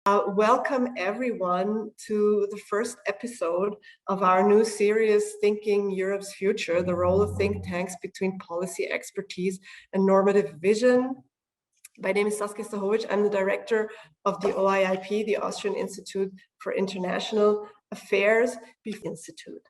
Welcome everyone to the first episode of our new series, Thinking Europe's Future, the role of think tanks between policy expertise and normative vision. My name is Saskia Stachowitsch. I'm the director of the OIP, the Austrian Institute for International Affairs Institute.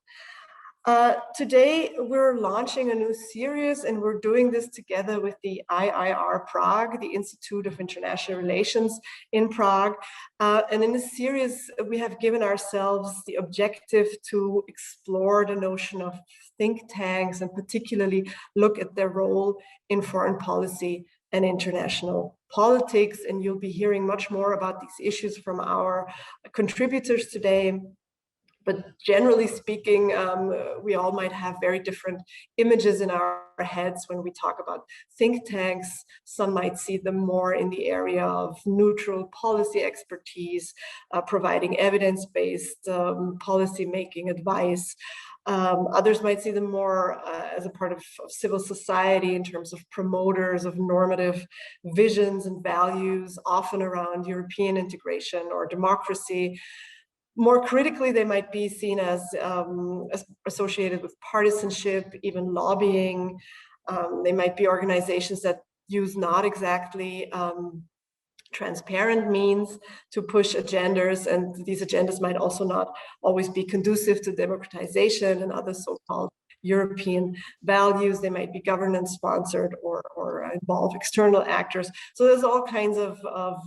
Today, we're launching a new series, and we're doing this together with the IIR Prague, the Institute of International Relations in Prague. And in this series, we have given ourselves the objective to explore the notion of think tanks and particularly look at their role in foreign policy and international politics. And you'll be hearing much more about these issues from our contributors today. But generally speaking, we all might have very different images in our heads when we talk about think tanks. Some might see them more in the area of neutral policy expertise, providing evidence-based policy-making advice. Others might see them more as a part of civil society in terms of promoters of normative visions and values, often around European integration or democracy. More critically, they might be seen as associated with partisanship, even lobbying. They might be organizations that use not exactly transparent means to push agendas, and these agendas might also not always be conducive to democratization and other so-called European values. They might be governance sponsored or involve external actors. So there's all kinds of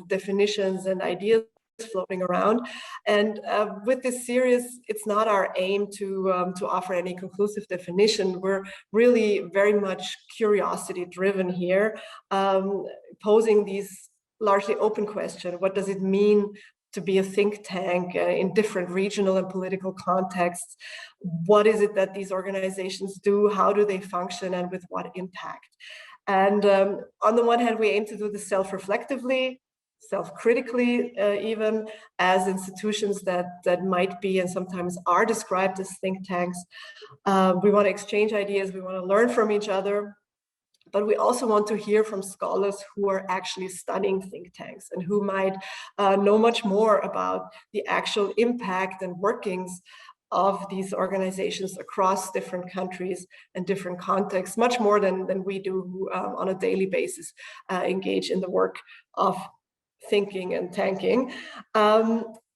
definitions and ideas floating around, and with this series, it's not our aim to offer any conclusive definition. We're really very much curiosity driven here, posing these largely open question: what does it mean to be a think tank in different regional and political contexts? What is it that these organizations do? How do they function, and with what impact? And on the one hand, we aim to do this self-reflectively, self-critically, even as institutions that might be and sometimes are described as think tanks. We want to exchange ideas, we want to learn from each other, but we also want to hear from scholars who are actually studying think tanks and who might know much more about the actual impact and workings of these organizations across different countries and different contexts, much more than we do who on a daily basis engage in the work of thinking and tanking.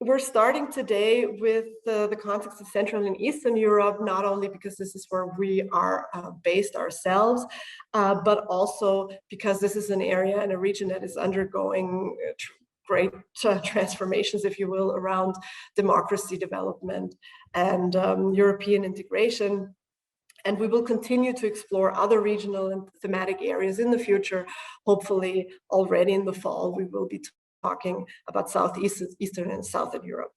We're starting today with the context of Central and Eastern Europe, not only because this is where we are based ourselves, but also because this is an area and a region that is undergoing great transformations, if you will, around democracy development and European integration. And we will continue to explore other regional and thematic areas in the future. Hopefully already in the fall, we will be talking about Eastern and Southern Europe.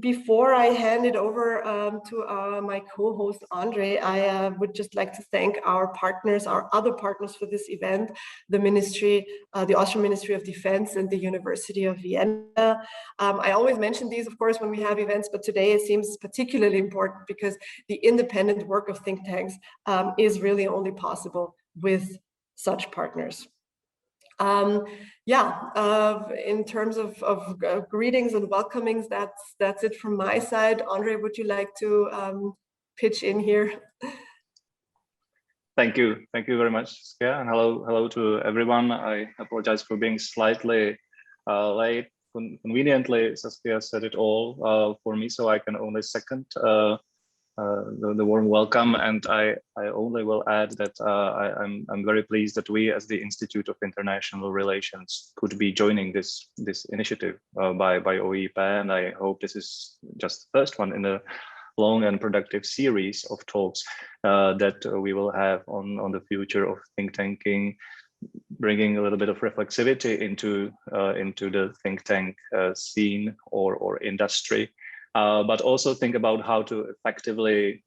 Before I hand it over to my co-host Andre, I would just like to thank our partners, our other partners for this event, the Ministry, the Austrian Ministry of Defense and the University of Vienna. I always mention these, of course, when we have events, but today it seems particularly important because the independent work of think tanks is really only possible with such partners. In terms of greetings and welcomings, that's it from my side. Andre, would you like to pitch in here? Thank you very much, Saskia, and hello to everyone. I apologize for being slightly late. Conveniently, Saskia said it all for me, so I can only second the warm welcome, and I only will add that I'm very pleased that we, as the Institute of International Relations, could be joining this initiative by OIP, and I hope this is just the first one in a long and productive series of talks that we will have on the future of think tanking, bringing a little bit of reflexivity into the think tank scene or industry. But also think about how to effectively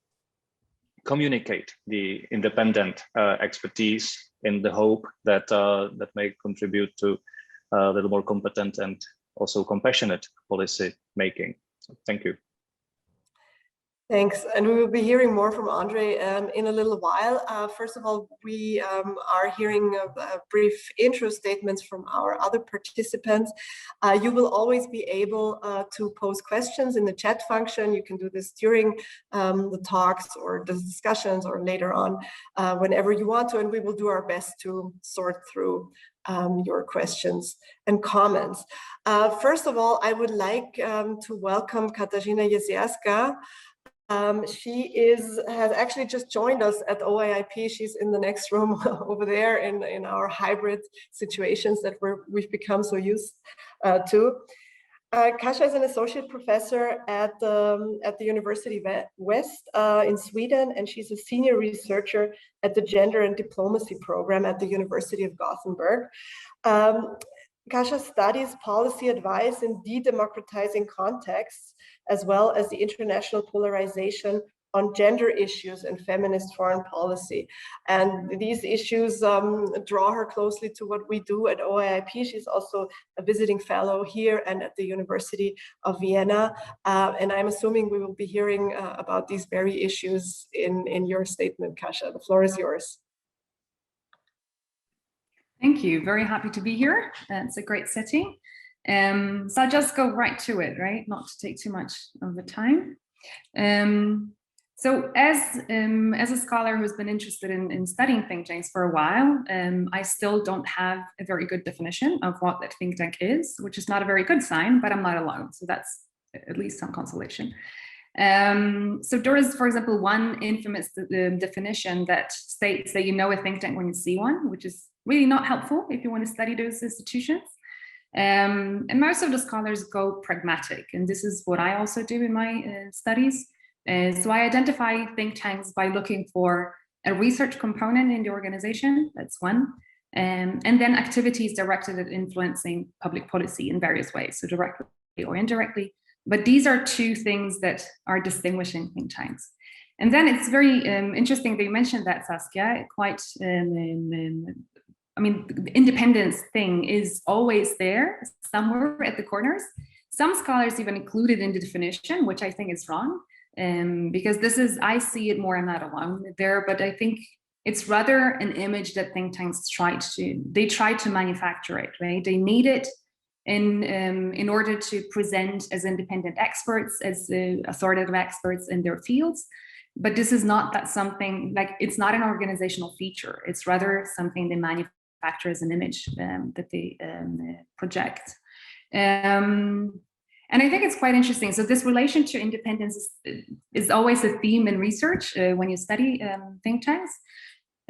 communicate the independent expertise in the hope that that may contribute to a little more competent and also compassionate policy making. So, thank you. Thanks, and we will be hearing more from Andre in a little while. First of all, we are hearing brief intro statements from our other participants. You will always be able to pose questions in the chat function. You can do this during the talks or the discussions or later on, whenever you want to, and we will do our best to sort through your questions and comments. First of all, I would like to welcome KATARZYNA JEZIERSKA. She has actually just joined us at OIP. She's in the next room over there in our hybrid situations that we've become so used to. Kasia is an associate professor at the University West in Sweden, and she's a senior researcher at the Gender and Diplomacy program at the University of Gothenburg. Kasia studies policy advice in de-democratizing contexts, as well as the international polarization on gender issues and feminist foreign policy. And these issues draw her closely to what we do at OIP. She's also a visiting fellow here and at the University of Vienna. And I'm assuming we will be hearing about these very issues in your statement, Kasia. The floor is yours. Thank you. Very happy to be here. It's a great setting. So I'll just go right to it, right? Not to take too much of the time. So as a scholar who's been interested in studying think tanks for a while, I still don't have a very good definition of what that think tank is, which is not a very good sign, but I'm not alone. So that's at least some consolation. So there is, for example, one infamous definition that states that you know a think tank when you see one, which is really not helpful if you want to study those institutions. And most of the scholars go pragmatic, and this is what I also do in my studies. So I identify think tanks by looking for a research component in the organization, that's one, and then activities directed at influencing public policy in various ways, so directly or indirectly. But these are two things that are distinguishing think tanks. And then it's very interesting that you mentioned that, Saskia, quite, I mean, the independence thing is always there somewhere at the corners. Some scholars even include it in the definition, which I think is wrong, because this is, I see it more, I'm not alone there, but I think it's rather an image that think tanks try to manufacture it, right? They need it in order to present as independent experts, as authoritative experts in their fields. But this is not that something, like, it's not an organizational feature. It's rather something they manufacture as an image that they project. And I think it's quite interesting. So this relation to independence is always a theme in research when you study think tanks.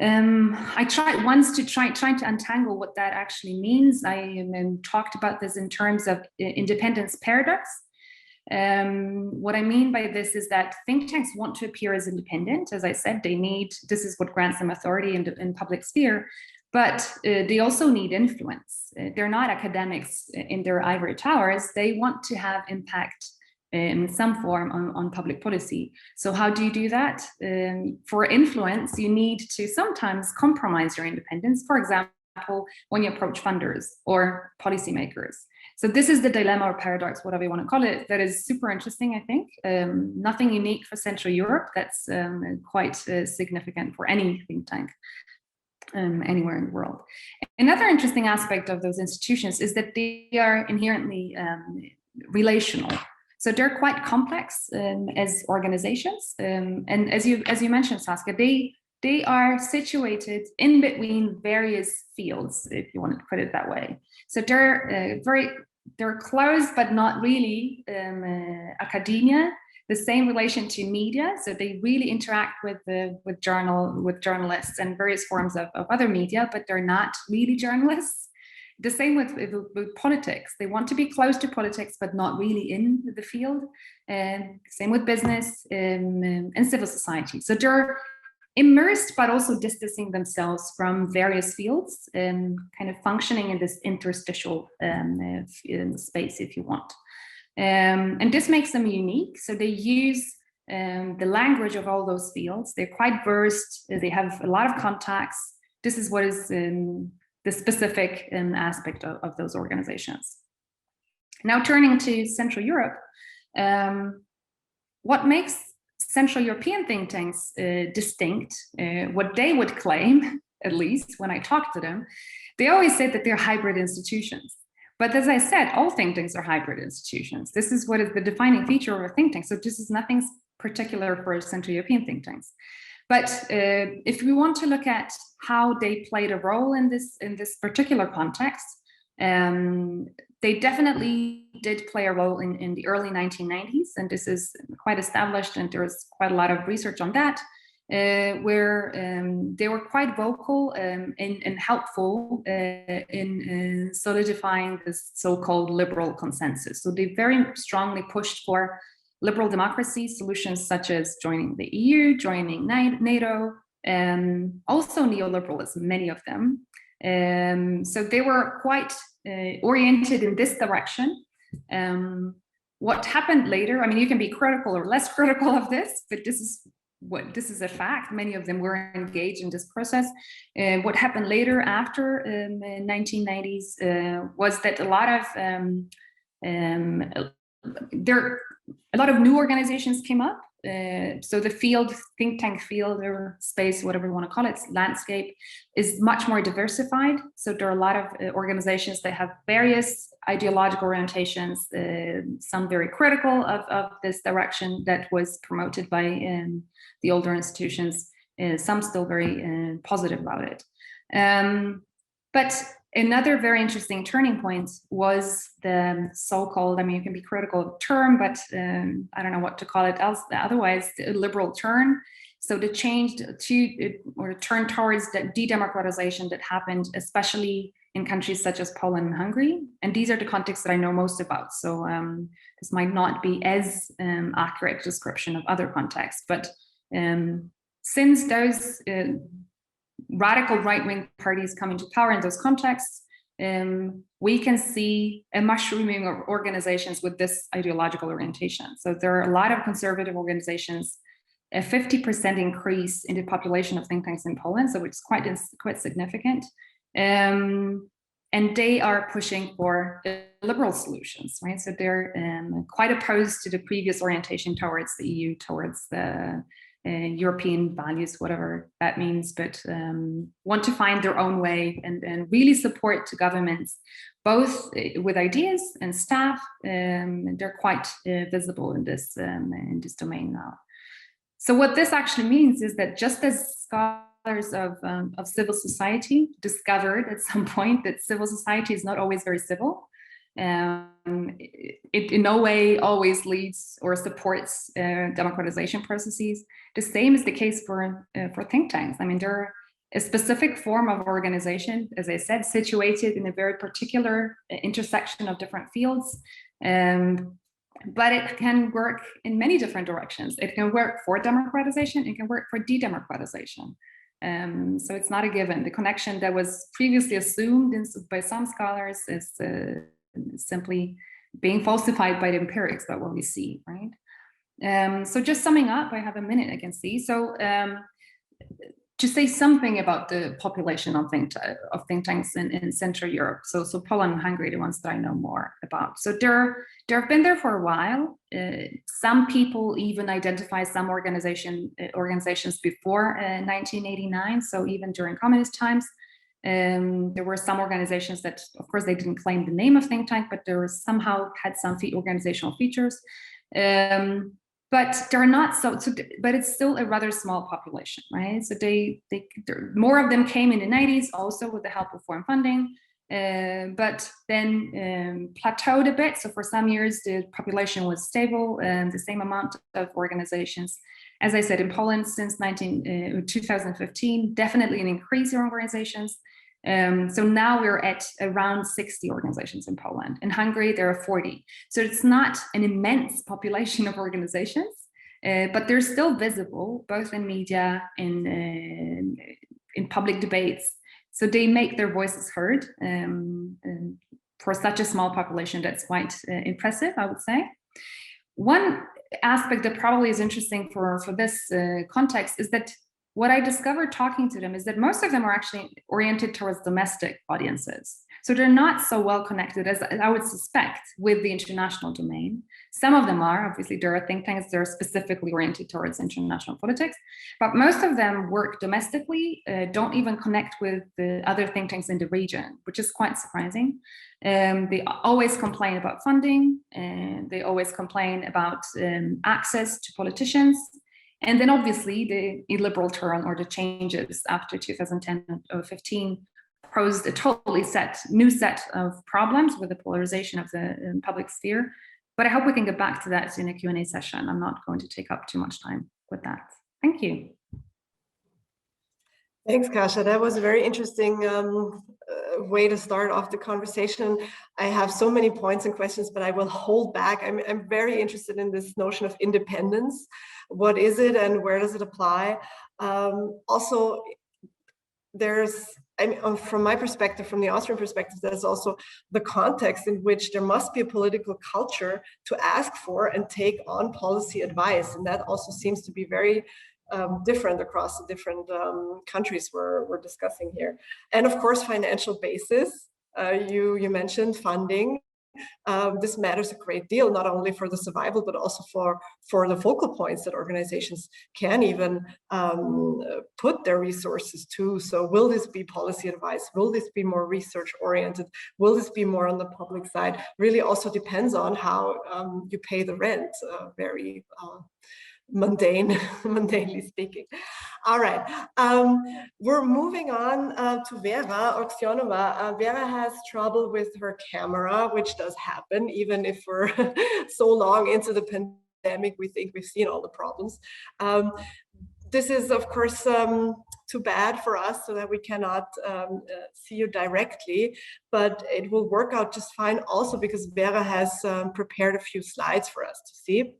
I tried once to try to untangle what that actually means. I talked about this in terms of independence paradox. What I mean by this is that think tanks want to appear as independent. As I said, they need, this is what grants them authority in public sphere, but they also need influence. They're not academics in their ivory towers. They want to have impact in some form on public policy. So how do you do that? For influence, you need to sometimes compromise your independence. For example, when you approach funders or policymakers. So this is the dilemma or paradox, whatever you want to call it, that is super interesting, I think. Nothing unique for Central Europe. That's quite significant for any think tank anywhere in the world. Another interesting aspect of those institutions is that they are inherently relational. So they're quite complex as organizations, and as you mentioned, Saskia, they are situated in between various fields, if you want to put it that way. So they're close, but not really academia. The same relation to media, so they really interact with journalists and various forms of other media, but they're not really journalists. The same with politics. They want to be close to politics, but not really in the field. And same with business and civil society. So they're immersed, but also distancing themselves from various fields and kind of functioning in this interstitial space, if you want. And this makes them unique. So they use the language of all those fields. They're quite versed. They have a lot of contacts. This is what is the specific aspect of those organizations. Now turning to Central Europe, what makes Central European think tanks distinct, what they would claim, at least when I talk to them, they always say that they're hybrid institutions. But as I said, all think tanks are hybrid institutions. This is what is the defining feature of a think tank. So this is nothing particular for Central European think tanks. But if we want to look at how they played a role in this particular context, they definitely did play a role in the early 1990s, and this is quite established, and there's quite a lot of research on that, where they were quite vocal and helpful in solidifying this so-called liberal consensus. So they very strongly pushed for liberal democracy solutions such as joining the EU, joining NATO, also neoliberalism, many of them. So they were quite oriented in this direction. What happened later, I mean, you can be critical or less critical of this, but this is a fact. Many of them were engaged in this process. What happened later after 1990s was that a lot of new organizations came up. So the field, think tank field or space, whatever you want to call it, landscape is much more diversified. So there are a lot of organizations that have various ideological orientations, some very critical of this direction that was promoted by the older institutions, some still very positive about it. But another very interesting turning point was the so-called, I mean, you can be critical of the term, but I don't know what to call it else, otherwise, the liberal turn. So the change to, or turn towards that de-democratization that happened, especially in countries such as Poland and Hungary. And these are the contexts that I know most about. So this might not be as accurate description of other contexts, but since those radical right-wing parties come into power in those contexts, we can see a mushrooming of organizations with this ideological orientation. So there are a lot of conservative organizations, a 50% increase in the population of think tanks in Poland, so it's quite significant. And they are pushing for liberal solutions, right? So they're quite opposed to the previous orientation towards the EU, towards the European values, whatever that means, but want to find their own way and really support governments, both with ideas and staff. They're quite visible in this domain now. So what this actually means is that just as scholars of civil society discovered at some point that civil society is not always very civil, it in no way always leads or supports democratization processes. The same is the case for think tanks. I mean, they're a specific form of organization, as I said, situated in a very particular intersection of different fields. But it can work in many different directions. It can work for democratization, it can work for de-democratization. So it's not a given. The connection that was previously assumed by some scholars is simply being falsified by the empirics about what we see, right? So just summing up, I have a minute, I can see. So to say something about the population of think tanks in Central Europe. So Poland and Hungary, the ones that I know more about. So they've been there for a while. Some people even identify some organizations before 1989. So even during communist times, there were some organizations that, of course, they didn't claim the name of think tank, but there was somehow had some organizational features. But they're not but it's still a rather small population, right? So more of them came in the 90s, also with the help of foreign funding, but then plateaued a bit. So for some years, the population was stable, the same amount of organizations. As I said, in Poland since 2015, definitely an increase in organizations. So now we're at around 60 organizations in Poland. In Hungary, there are 40. So it's not an immense population of organizations, but they're still visible, both in media, in public debates. So they make their voices heard. For such a small population, that's quite impressive, I would say. One aspect that probably is interesting for this context is that what I discovered talking to them is that most of them are actually oriented towards domestic audiences. So they're not so well connected as I would suspect with the international domain. Some of them are, obviously there are think tanks that are specifically oriented towards international politics, but most of them work domestically, don't even connect with the other think tanks in the region, which is quite surprising. They always complain about funding, and they always complain about access to politicians. And then obviously the illiberal turn or the changes after 2010 or 15 posed a totally new set of problems with the polarization of the public sphere. But I hope we can get back to that in a Q&A session. I'm not going to take up too much time with that. Thank you. Thanks, Kasia. That was a very interesting way to start off the conversation. I have so many points and questions, but I will hold back. I'm very interested in this notion of independence. What is it and where does it apply? Also, from my perspective, from the Austrian perspective, there's also the context in which there must be a political culture to ask for and take on policy advice. And that also seems to be very different across the different countries we're discussing here. And of course, financial basis. You mentioned funding. This matters a great deal, not only for the survival, but also for the focal points that organizations can even put their resources to. So will this be policy advice? Will this be more research oriented? Will this be more on the public side? Really also depends on how you pay the rent, very mundanely speaking. All right, we're moving on to VERA, AXYONOVA. VERA has trouble with her camera, which does happen, even if we're so long into the pandemic, we think we've seen all the problems. This is, of course, too bad for us, so that we cannot see you directly, but it will work out just fine also because VERA has prepared a few slides for us to see.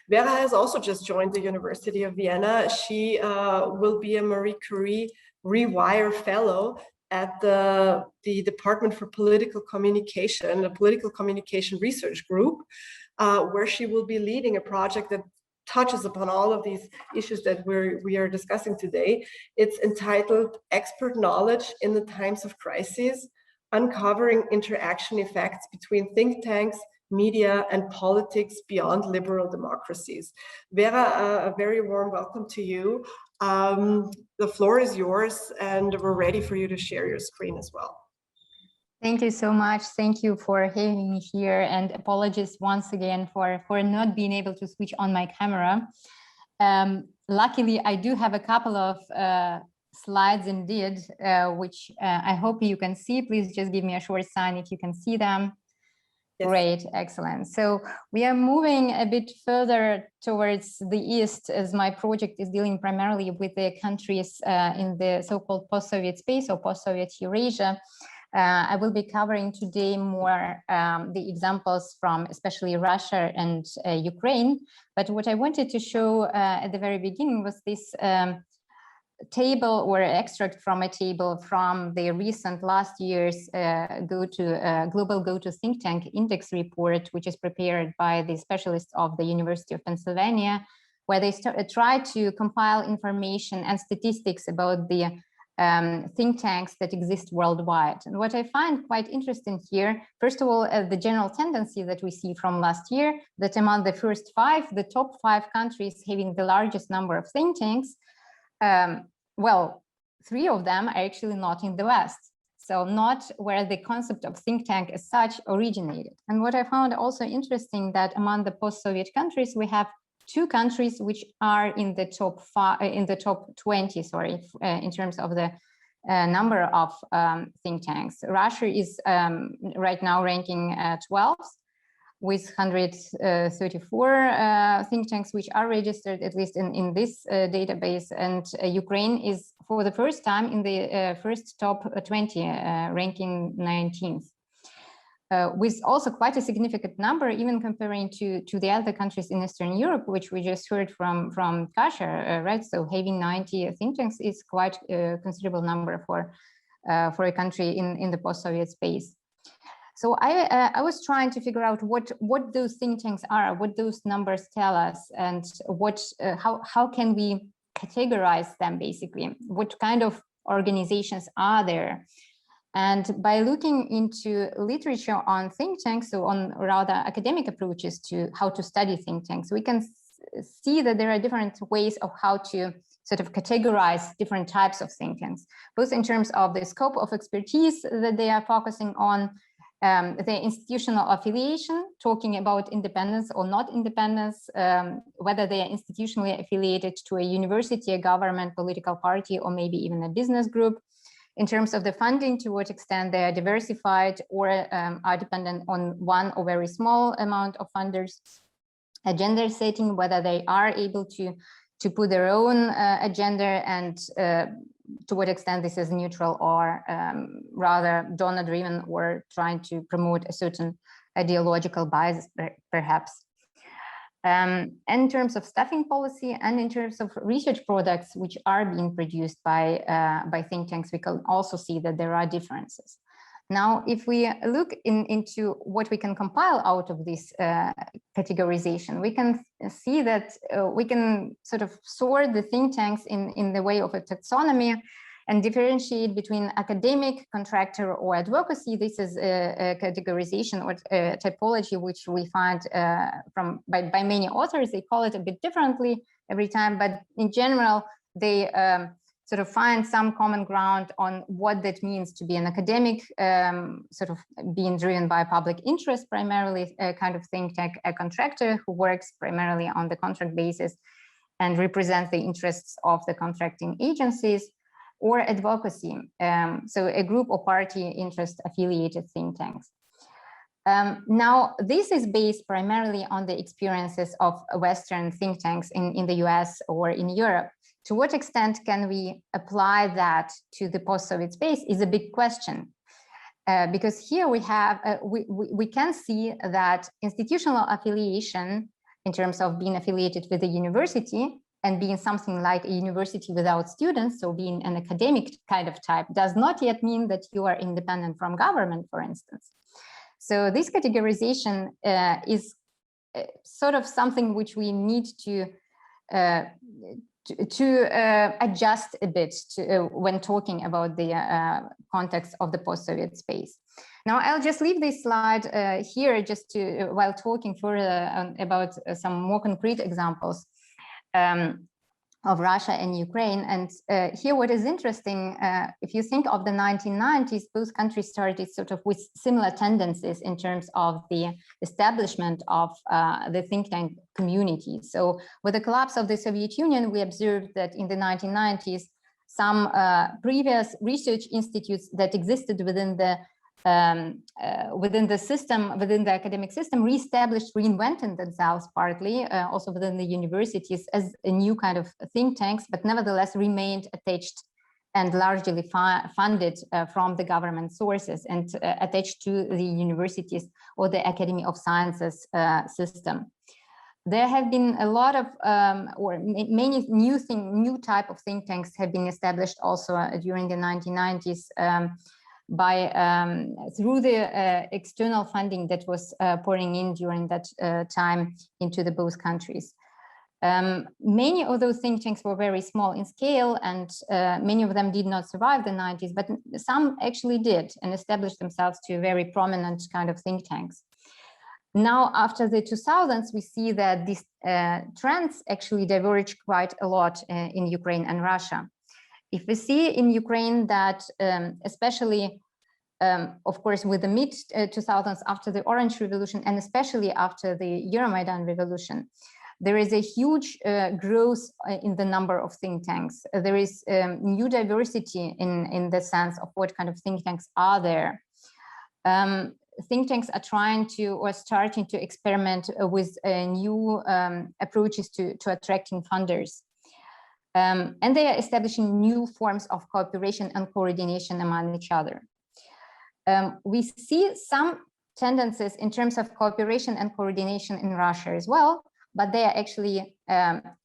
VERA has also just joined the University of Vienna. She will be a Marie Curie Rewire Fellow at the Department for Political Communication, the Political Communication Research Group, where she will be leading a project that touches upon all of these issues that we are discussing today. It's entitled Expert Knowledge in the Times of Crises, Uncovering Interaction Effects Between Think Tanks, Media and Politics Beyond Liberal Democracies. VERA, a very warm welcome to you. The floor is yours and we're ready for you to share your screen as well. Thank you so much. Thank you for having me here, and apologies once again for not being able to switch on my camera. Luckily, I do have a couple of slides indeed, which I hope you can see. Please just give me a short sign if you can see them. Yes. Great, excellent. So we are moving a bit further towards the east, as my project is dealing primarily with the countries in the so-called post-Soviet space or post-Soviet Eurasia. I will be covering today more the examples from especially Russia and Ukraine. But what I wanted to show at the very beginning was this table or extract from a table from the recent last year's Global Go-To Think Tank Index report, which is prepared by the specialists of the University of Pennsylvania, where they try to compile information and statistics about the think tanks that exist worldwide. And what I find quite interesting here, first of all, the general tendency that we see from last year, that among the first the top 5 countries having the largest number of think tanks, well, 3 of them are actually not in the West. So not where the concept of think tank as such originated. And what I found also interesting that among the post-Soviet countries, we have 2 countries which are in the top 20, sorry, in terms of the number of think tanks. Russia is right now ranking 12th with 134 think tanks which are registered, at least in this database, and Ukraine is for the first time in the first top 20, ranking 19th. With also quite a significant number, even comparing to the other countries in Eastern Europe, which we just heard from Kasia, right? So having 90 think tanks is quite a considerable number for a country in the post-Soviet space. So I was trying to figure out what those think tanks are, what those numbers tell us, and how can we categorize them basically. What kind of organizations are there? And by looking into literature on think tanks, so on rather academic approaches to how to study think tanks, we can see that there are different ways of how to sort of categorize different types of think tanks, both in terms of the scope of expertise that they are focusing on, the institutional affiliation, talking about independence or not independence, whether they are institutionally affiliated to a university, a government, political party, or maybe even a business group. In terms of the funding, to what extent they are diversified or are dependent on one or very small amount of funders. A gender setting, whether they are able to put their own agenda, and to what extent this is neutral or rather donor-driven or trying to promote a certain ideological bias, perhaps. And in terms of staffing policy and in terms of research products which are being produced by think tanks, we can also see that there are differences. Now, if we look into what we can compile out of this categorization, we can see that we can sort of sort the think tanks in the way of a taxonomy and differentiate between academic, contractor, or advocacy. This is a categorization or a typology which we find by many authors. They call it a bit differently every time, but in general, they sort of find some common ground on what that means to be an academic, sort of being driven by public interest, primarily a kind of think tank, a contractor who works primarily on the contract basis and represents the interests of the contracting agencies, or advocacy, so a group or party interest affiliated think tanks. Now, this is based primarily on the experiences of Western think tanks in the US or in Europe. To what extent can we apply that to the post-Soviet space is a big question. Because here we have, we can see that institutional affiliation in terms of being affiliated with a university and being something like a university without students, so being an academic kind of type, does not yet mean that you are independent from government, for instance. So this categorization is sort of something which we need to adjust a bit when talking about the context of the post-Soviet space. Now, I'll just leave this slide here just to, while talking further about some more concrete examples of Russia and Ukraine. And here, what is interesting, if you think of the 1990s, both countries started sort of with similar tendencies in terms of the establishment of the think tank community. So with the collapse of the Soviet Union, we observed that in the 1990s, some previous research institutes that existed within the system, within the academic system, reestablished, reinvented themselves partly, also within the universities as a new kind of think tanks, but nevertheless remained attached and largely funded from the government sources and attached to the universities or the Academy of Sciences system. There have been a lot of, or many new type of think tanks have been established also during the 1990s. Through the external funding that was pouring in during that time into the both countries. Many of those think tanks were very small in scale, and many of them did not survive the 90s, but some actually did and established themselves to very prominent kind of think tanks. Now, after the 2000s, we see that these trends actually diverge quite a lot in Ukraine and Russia. If we see in Ukraine that, especially, of course, with the mid-2000s after the Orange Revolution, and especially after the Euromaidan Revolution, there is a huge growth in the number of think tanks. There is new diversity in the sense of what kind of think tanks are there. Think tanks are trying to, or starting to experiment with new approaches to attracting funders. And they are establishing new forms of cooperation and coordination among each other. We see some tendencies in terms of cooperation and coordination in Russia as well, but they are actually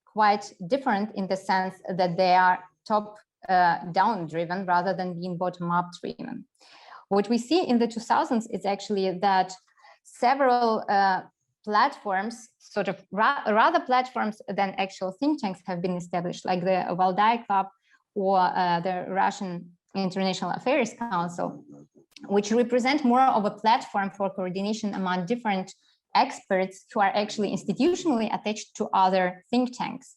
quite different in the sense that they are top-down driven rather than being bottom-up driven. What we see in the 2000s is actually that several platforms, sort of rather platforms than actual think tanks, have been established, like the Valdai Club or the Russian International Affairs Council, which represent more of a platform for coordination among different experts who are actually institutionally attached to other think tanks.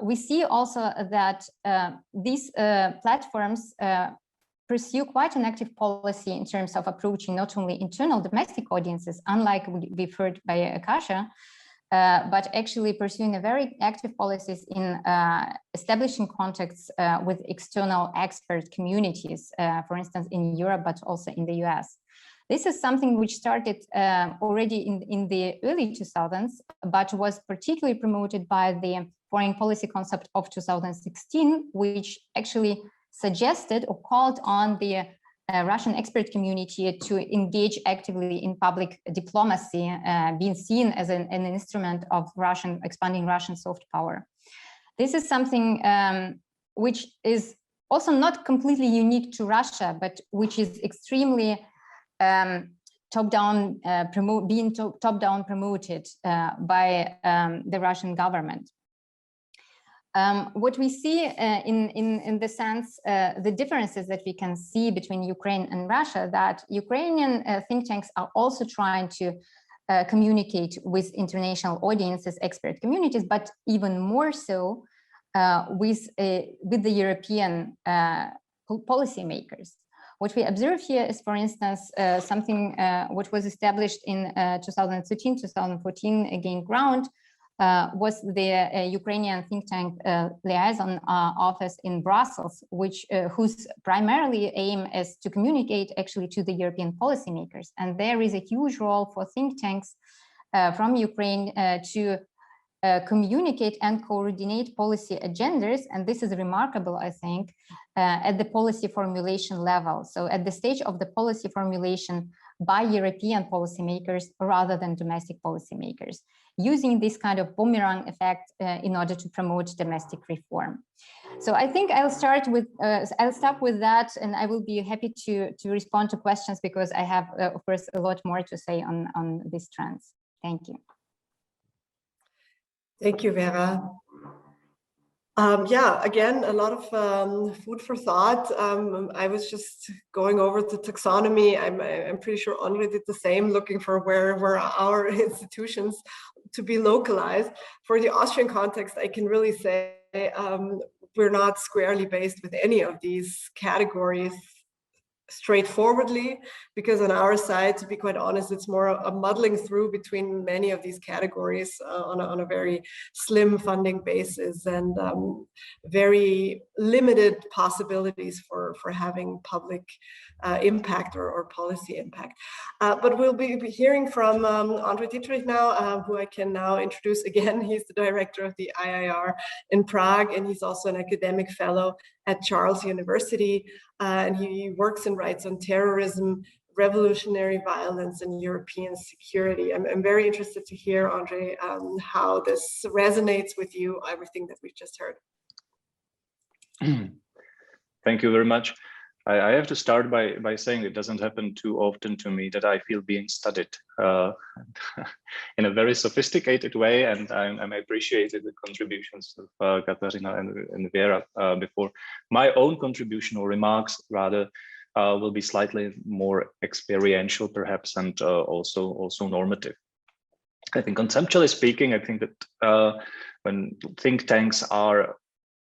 We see also that these platforms pursue quite an active policy in terms of approaching not only internal domestic audiences, unlike we've heard by Akasha, but actually pursuing a very active policies in establishing contacts with external expert communities, for instance, in Europe, but also in the US. This is something which started already in the early 2000s, but was particularly promoted by the foreign policy concept of 2016, which actually suggested or called on the Russian expert community to engage actively in public diplomacy, being seen as an instrument of expanding Russian soft power. This is something which is also not completely unique to Russia, but which is extremely top-down promoted by the Russian government. What we see in the sense, the differences that we can see between Ukraine and Russia, that Ukrainian think tanks are also trying to communicate with international audiences, expert communities, but even more so with the European policymakers. What we observe here is, for instance, something what was established in 2013-2014 again ground, was the Ukrainian think tank liaison office in Brussels, whose primarily aim is to communicate actually to the European policymakers. And there is a huge role for think tanks from Ukraine to communicate and coordinate policy agendas. And this is remarkable, I think, at the policy formulation level. So at the stage of the policy formulation by European policymakers rather than domestic policymakers, using this kind of boomerang effect in order to promote domestic reform. So I think I'll start with that, and I will be happy to respond to questions, because I have, of course, a lot more to say on these trends. Thank you. Thank you, Vera. Yeah, again, a lot of food for thought. I was just going over the taxonomy. I'm pretty sure Andre did the same, looking for where our institutions to be localized. For the Austrian context, I can really say we're not squarely based with any of these categories straightforwardly, because on our side, to be quite honest, it's more a muddling through between many of these categories on a very slim funding basis, and very limited possibilities for having public impact or policy impact. But we'll be hearing from Andre Dietrich now, who I can now introduce again. He's the director of the IIR in Prague, and he's also an academic fellow at Charles University, and he works and writes on terrorism, revolutionary violence, and European security. I'm very interested to hear, Andre, how this resonates with you, everything that we've just heard. Thank you very much. I have to start by saying it doesn't happen too often to me that I feel being studied in a very sophisticated way, and I appreciated the contributions of Katarzyna and Vera before. My own contribution, or remarks rather, will be slightly more experiential perhaps, and also normative. I think conceptually speaking, I think that when think tanks are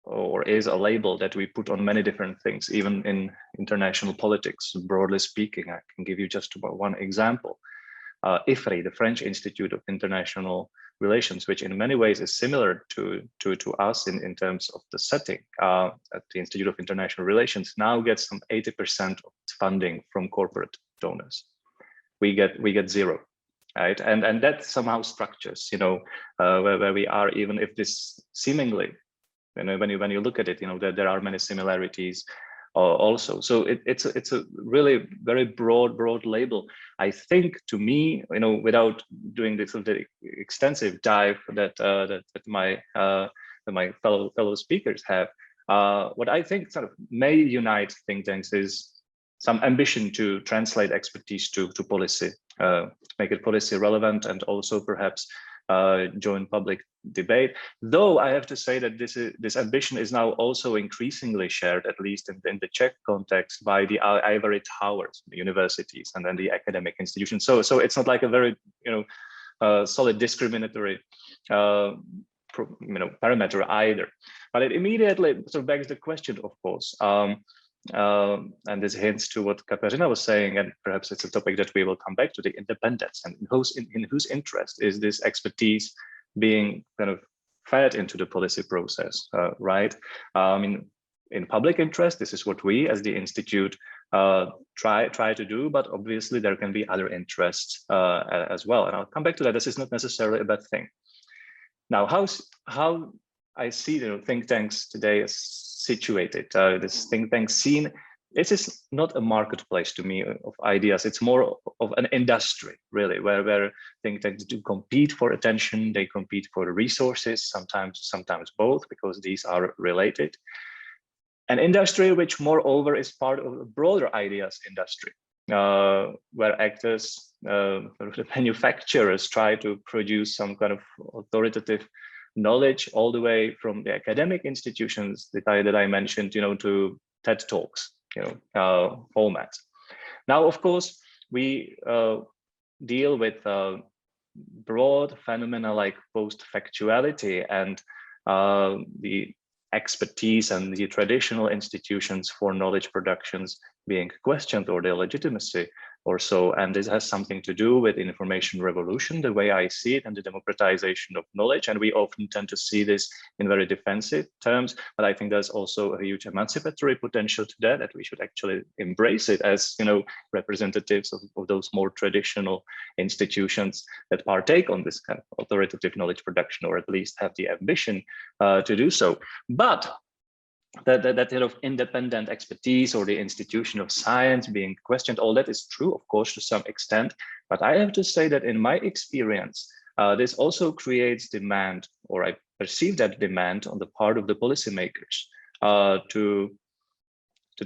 or is a label that we put on many different things, even in international politics, broadly speaking. I can give you just about one example. IFRI, the French Institute of International Relations, which in many ways is similar to us in terms of the setting at the Institute of International Relations, now gets some 80% of its funding from corporate donors. We get zero. Right, and that somehow structures, where we are, even if this seemingly, when you look at it, there are many similarities also. So it's a really very broad label. I think, to me, without doing this extensive dive that my fellow speakers have, what I think sort of may unite think tanks is some ambition to translate expertise to policy make it policy relevant, and also perhaps join public debate. Though I have to say that this ambition is now also increasingly shared, at least in the Czech context, by the ivory towers, the universities, and then the academic institutions. So it's not like a very solid discriminatory parameter either. But it immediately sort of begs the question, of course. And this hints to what Katarzyna was saying, and perhaps it's a topic that we will come back to, the independence, and in whose interest is this expertise being kind of fed into the policy process, right? In public interest, this is what we as the Institute try to do, but obviously there can be other interests as well. And I'll come back to that. This is not necessarily a bad thing. Now, how I see the think tanks today as situated, this think tank scene, this is not a marketplace to me of ideas. It's more of an industry, really, where think tanks do compete for attention. They compete for resources, sometimes both, because these are related. An industry which, moreover, is part of a broader ideas industry, where actors, manufacturers, try to produce some kind of authoritative knowledge, all the way from the academic institutions that I mentioned, to TED Talks, formats. Now, of course, we deal with broad phenomena like post-factuality and the expertise and the traditional institutions for knowledge productions being questioned, or their legitimacy or so. And this has something to do with information revolution, the way I see it, and the democratization of knowledge. And we often tend to see this in very defensive terms, but I think there's also a huge emancipatory potential to that we should actually embrace it as, representatives of those more traditional institutions that partake on this kind of authoritative knowledge production, or at least have the ambition to do so. But that kind of independent expertise, or the institution of science being questioned, all that is true, of course, to some extent. But I have to say that in my experience, this also creates demand, or I perceive that demand on the part of the policymakers to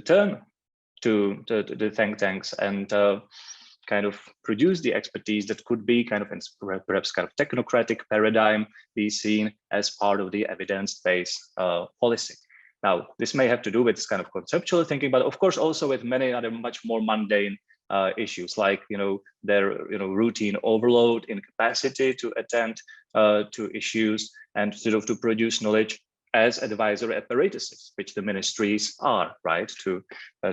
turn to the think tanks and kind of produce the expertise that could be kind of, perhaps kind of technocratic paradigm, be seen as part of the evidence-based policy. Now, this may have to do with this kind of conceptual thinking, but of course also with many other much more mundane issues, like their routine overload, incapacity to attend to issues, and sort of to produce knowledge as advisory apparatuses, which the ministries are, right, to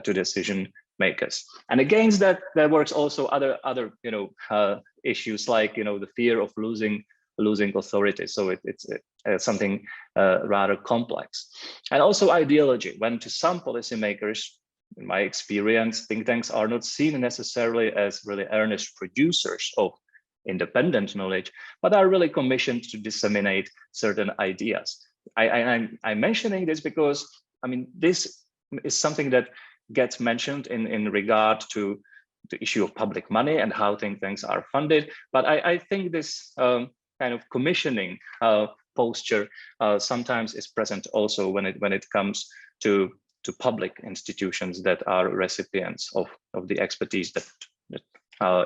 decision makers. And against that, there works also other issues, like the fear of losing authority. So it's something rather complex. And also ideology, when to some policymakers, in my experience, think tanks are not seen necessarily as really earnest producers of independent knowledge, but are really commissioned to disseminate certain ideas. I'm mentioning this because, this is something that gets mentioned in regard to the issue of public money and how think tanks are funded. But I think this kind of commissioning posture sometimes is present also when it comes to public institutions that are recipients of the expertise that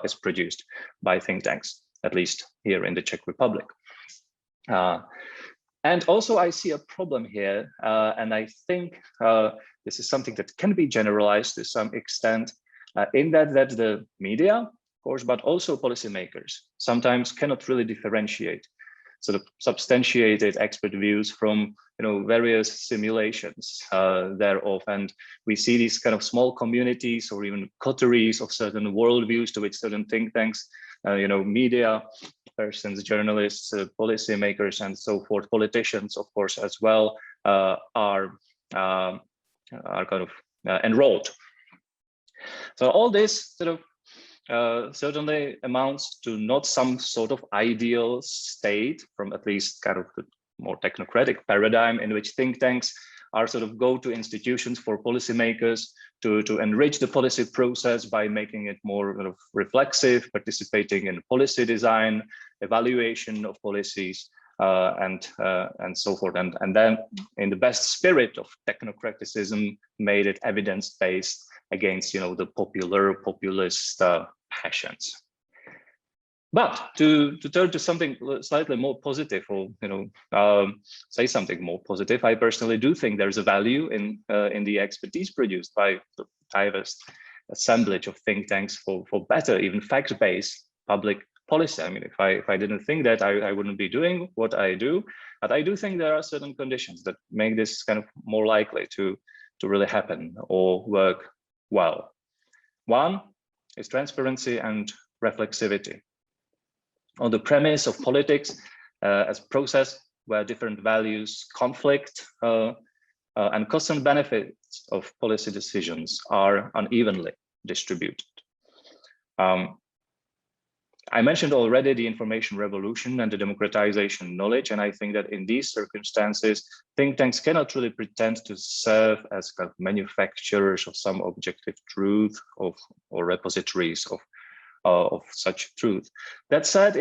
is produced by think tanks, at least here in the Czech Republic. And also I see a problem here, and I think this is something that can be generalized to some extent, in that the media, of course, but also policymakers sometimes cannot really differentiate sort of substantiated expert views from various simulations thereof. And we see these kind of small communities or even coteries of certain worldviews to which certain think tanks, media persons, journalists, policymakers, and so forth, politicians, of course, as well, are kind of enrolled. So all this sort of certainly amounts to not some sort of ideal state, from at least kind of the more technocratic paradigm in which think tanks are sort of go-to institutions for policymakers to enrich the policy process by making it more kind of reflexive, participating in policy design, evaluation of policies, and so forth, and then in the best spirit of technocraticism, made it evidence-based against the populist passions. But to turn to something slightly more positive, or say something more positive, I personally do think there's a value in the expertise produced by the diverse assemblage of think tanks for better, even fact-based public policy. I mean, if I didn't think that, I wouldn't be doing what I do. But I do think there are certain conditions that make this kind of more likely to really happen or work well. One is transparency and reflexivity. On the premise of politics as a process where different values conflict and costs and benefits of policy decisions are unevenly distributed. I mentioned already the information revolution and the democratization of knowledge, and I think that in these circumstances, think tanks cannot really pretend to serve as kind of manufacturers of some objective truth or repositories of such truth. That said,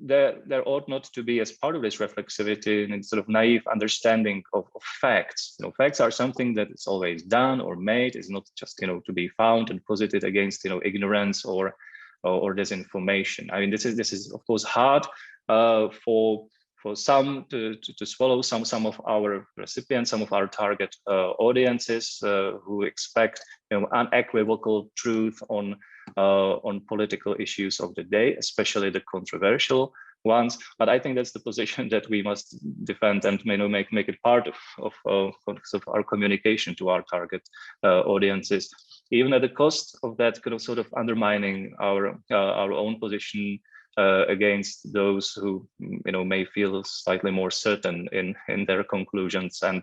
there ought not to be, as part of this reflexivity, and sort of naive understanding of facts. Facts are something that is always done or made, is not just to be found and posited against ignorance or disinformation. I mean, this is of course hard for some to swallow. Some of our recipients, some of our target audiences who expect unequivocal truth on political issues of the day, especially the controversial ones. But I think that's the position that we must defend and make it part of our communication to our target audiences, even at the cost of that kind of sort of undermining our own position against those who may feel slightly more certain in their conclusions and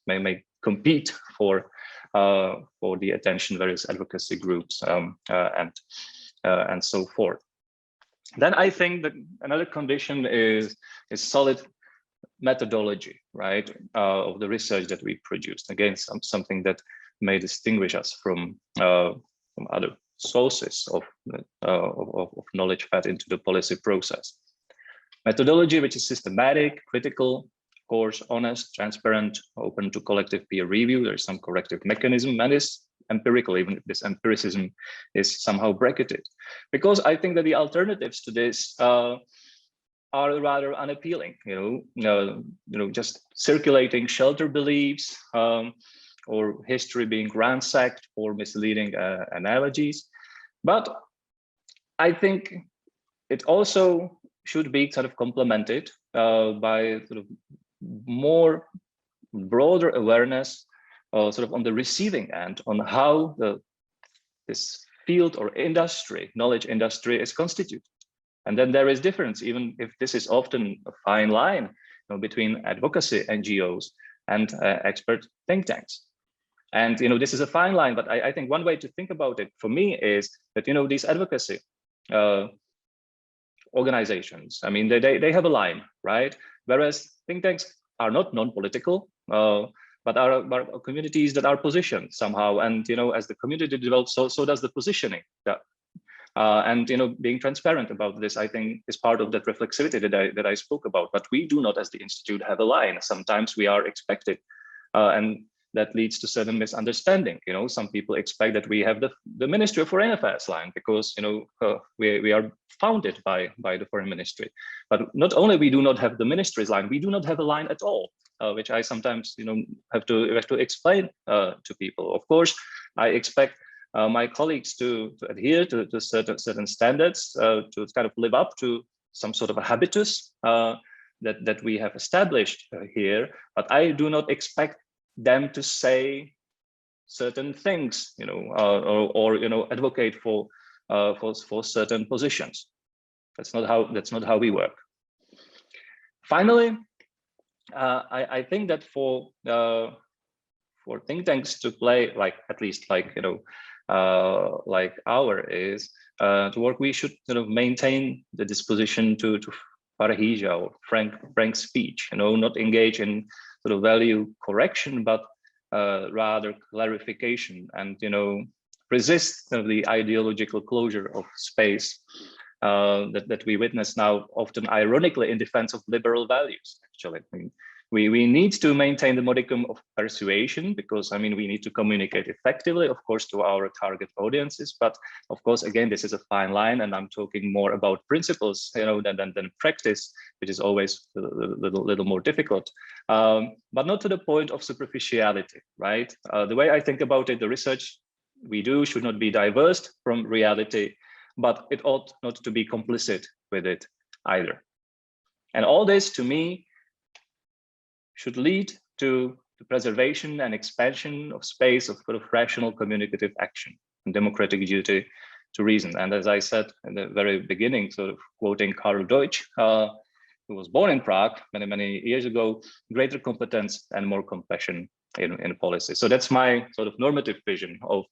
may compete for the attention various advocacy groups and so forth. Then I think that another condition is solid methodology, right, of the research that we produced. Again, something that may distinguish us from other sources of knowledge fed into the policy process. Methodology which is systematic, critical, of course, honest, transparent, open to collective peer review. There's some corrective mechanism, and is empirical, even if this empiricism is somehow bracketed. Because I think that the alternatives to this are rather unappealing, just circulating shelter beliefs, or history being ransacked for misleading analogies. But I think it also should be sort of complemented by sort of more broader awareness sort of on the receiving end on how this field or industry, knowledge industry, is constituted. And then there is difference, even if this is often a fine line between advocacy NGOs and expert think tanks. And this is a fine line, but I think one way to think about it for me is that these advocacy organizations, I mean, they have a line, right? Whereas think tanks are not non-political, but are communities that are positioned somehow. And as the community develops, so does the positioning. And being transparent about this, I think, is part of that reflexivity that I spoke about. But we do not, as the institute, have a line. Sometimes we are expected, and that leads to certain misunderstanding. Some people expect that we have the Ministry of Foreign Affairs line because we are founded by the Foreign Ministry. But not only we do not have the ministry's line, we do not have a line at all, which I sometimes have to explain to people. Of course, I expect my colleagues to adhere to certain standards, to kind of live up to some sort of a habitus that we have established here. But I do not expect them to say certain things, or advocate for certain positions. That's not how we work. Finally, I think that for think tanks to play at least like our is to work, we should maintain the disposition to parrhesia or frank speech, not engage in sort of value correction, but rather clarification, and resist the ideological closure of space that we witness now, often ironically in defense of liberal values. Actually, I mean, We need to maintain the modicum of persuasion, because I mean, we need to communicate effectively, of course, to our target audiences. But of course, again, this is a fine line, and I'm talking more about principles, you know, than practice, which is always a little more difficult, but not to the point of superficiality, right? The way I think about it, the research we do should not be diverse from reality, but it ought not to be complicit with it either. And all this, to me, should lead to the preservation and expansion of space of sort of rational communicative action and democratic duty to reason. And as I said in the very beginning, sort of quoting Karl Deutsch, who was born in Prague many years ago, greater competence and more compassion in policy. So that's my sort of normative vision of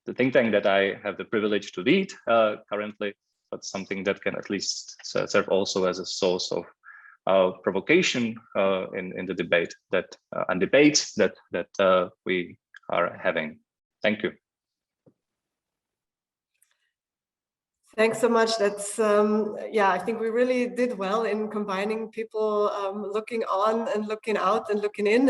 the think tank that I have the privilege to lead currently, but something that can at least serve also as a source of provocation in the debate and debates that we are having. Thank you. Thanks so much. That's yeah, I think we really did well in combining people looking on and looking out and looking in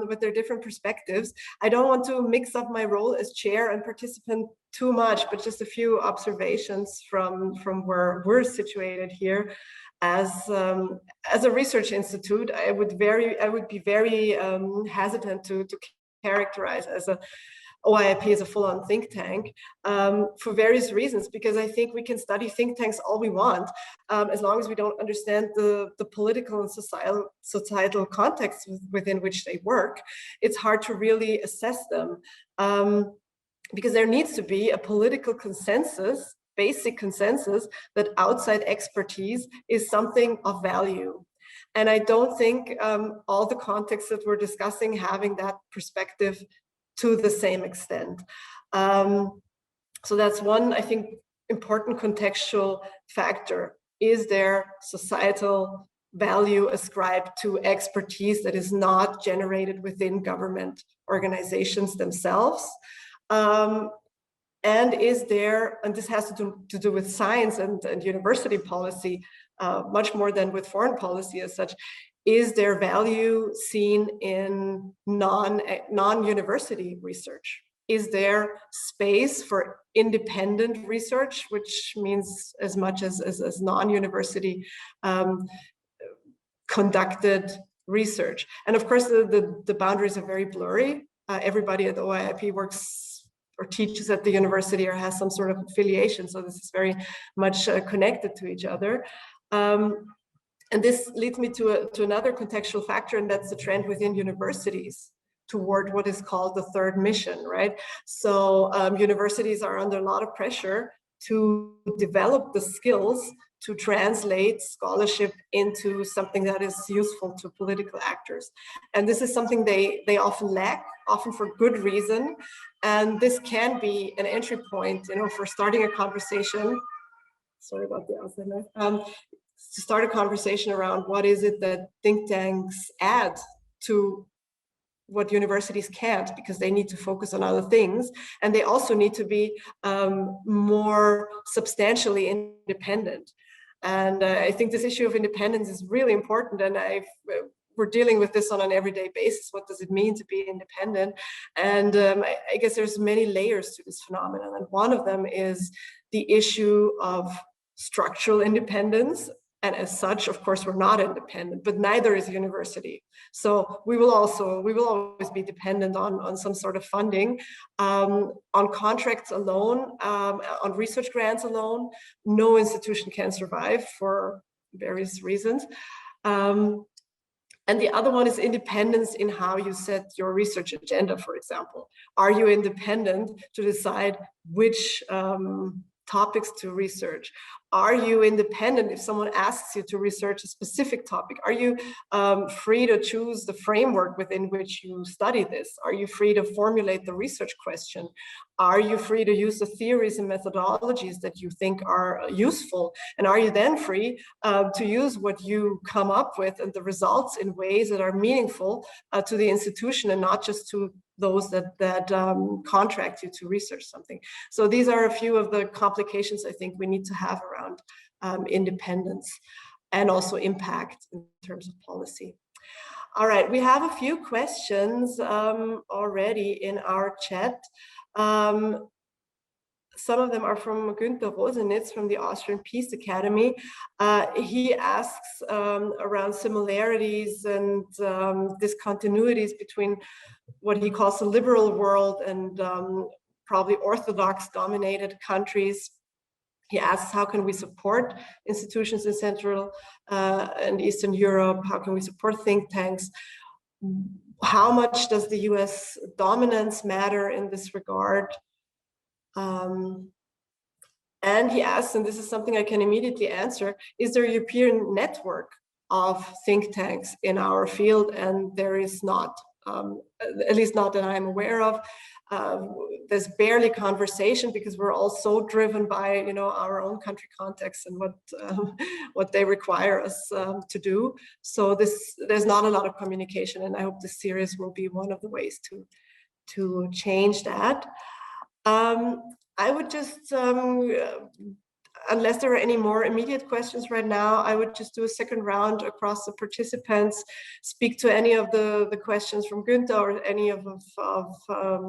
with their different perspectives. I don't want to mix up my role as chair and participant too much, but just a few observations from where we're situated here. As a research institute, I would be very hesitant to characterize as a OIP as a full-on think tank for various reasons, because I think we can study think tanks all we want as long as we don't understand the political and societal context within which they work. It's hard to really assess them because there needs to be a political consensus, basic consensus, that outside expertise is something of value. And I don't think all the contexts that we're discussing having that perspective to the same extent. So that's one, I think, important contextual factor. Is there societal value ascribed to expertise that is not generated within government organizations themselves? And is there, and this has to do with science and university policy, much more than with foreign policy as such, is there value seen in non-university research? Is there space for independent research, which means as much as non-university conducted research? And of course, the boundaries are very blurry. Everybody at the OIP works or teaches at the university or has some sort of affiliation. So this is very much connected to each other. And this leads me to another contextual factor, and that's the trend within universities toward what is called the third mission, right? So universities are under a lot of pressure to develop the skills to translate scholarship into something that is useful to political actors. And this is something they often lack, often for good reason. And this can be an entry point, you know, for starting a conversation. Sorry about the outside. To start a conversation around what is it that think tanks add to what universities can't, because they need to focus on other things. And they also need to be more substantially independent. And I think this issue of independence is really important. And we're dealing with this on an everyday basis. What does it mean to be independent? And I guess there's many layers to this phenomenon. And one of them is the issue of structural independence. And as such, of course, we're not independent, but neither is university. So we will always be dependent on some sort of funding, on contracts alone, on research grants alone. No institution can survive for various reasons. And the other one is independence in how you set your research agenda, for example. Are you independent to decide which topics to research? Are you independent if someone asks you to research a specific topic? Are you free to choose the framework within which you study this? Are you free to formulate the research question? Are you free to use the theories and methodologies that you think are useful? And are you then free to use what you come up with and the results in ways that are meaningful to the institution and not just to those that contract you to research something? So these are a few of the complications I think we need to have around independence. and also impact in terms of policy. All right, we have a few questions already in our chat. Some of them are from Günther Rosenitz from the Austrian Peace Academy. He asks around similarities and discontinuities between what he calls the liberal world and probably Orthodox dominated countries. He asks, how can we support institutions in Central and Eastern Europe? How can we support think tanks? How much does the US dominance matter in this regard? And he asks, and this is something I can immediately answer, is there a European network of think tanks in our field? And there is not, at least not that I'm aware of. There's barely conversation because we're all so driven by, you know, our own country context and what they require us to do. So there's not a lot of communication, and I hope this series will be one of the ways to change that. I would just, unless there are any more immediate questions right now, I would just do a second round across the participants, speak to any of the questions from Günther or any of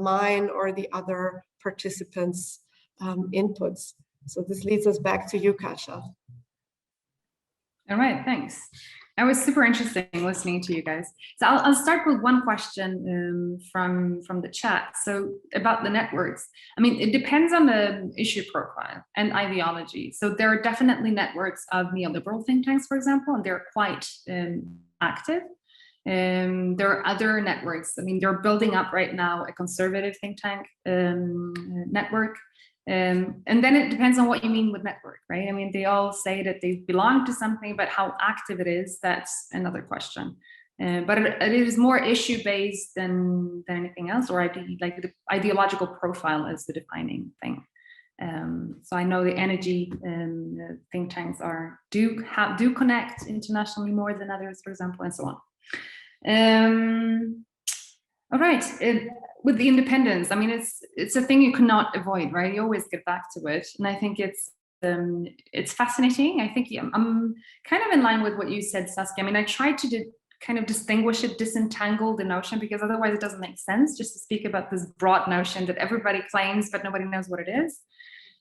mine or the other participants' inputs. So this leads us back to you, Kasia. All right, thanks. That was super interesting listening to you guys. So I'll start with one question from the chat. So about the networks. I mean, it depends on the issue profile and ideology. So there are definitely networks of neoliberal think tanks, for example, and they're quite active. There are other networks. I mean, they're building up right now a conservative think tank network. And then it depends on what you mean with network, right? I mean, they all say that they belong to something, but how active it is, that's another question. But it is more issue-based than anything else, or like the ideological profile is the defining thing. So I know the energy think tanks do connect internationally more than others, for example, and so on. All right. With the independence, I mean, it's a thing you cannot avoid, right? You always get back to it, and I think it's fascinating. I think I'm kind of in line with what you said, Saskia. I mean, I tried to kind of distinguish it, disentangle the notion, because otherwise it doesn't make sense just to speak about this broad notion that everybody claims, but nobody knows what it is.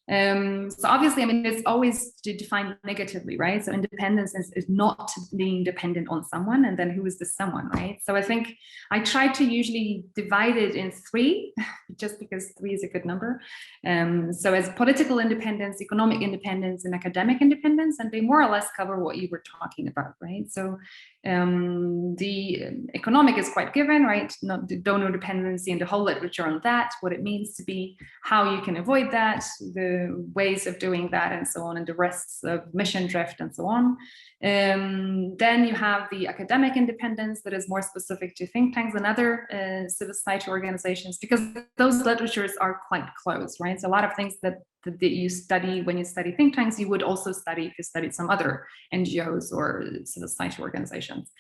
So obviously, I mean, it's always defined negatively, right? So independence is not being dependent on someone, and then who is this someone, right? So I think I try to usually divide it in three, just because 3 is a good number. So as political independence, economic independence, and academic independence, and they more or less cover what you were talking about, right? So the economic is quite given, right? Not the donor dependency and the whole literature on that, what it means to be, how you can avoid that, the ways of doing that, and so on, and the risks of mission drift and so on. Then you have the academic independence that is more specific to think tanks and other civil society organizations, because those literatures are quite close, right? So a lot of things that you study when you study think tanks, you would also study if you studied some other NGOs or civil society organizations.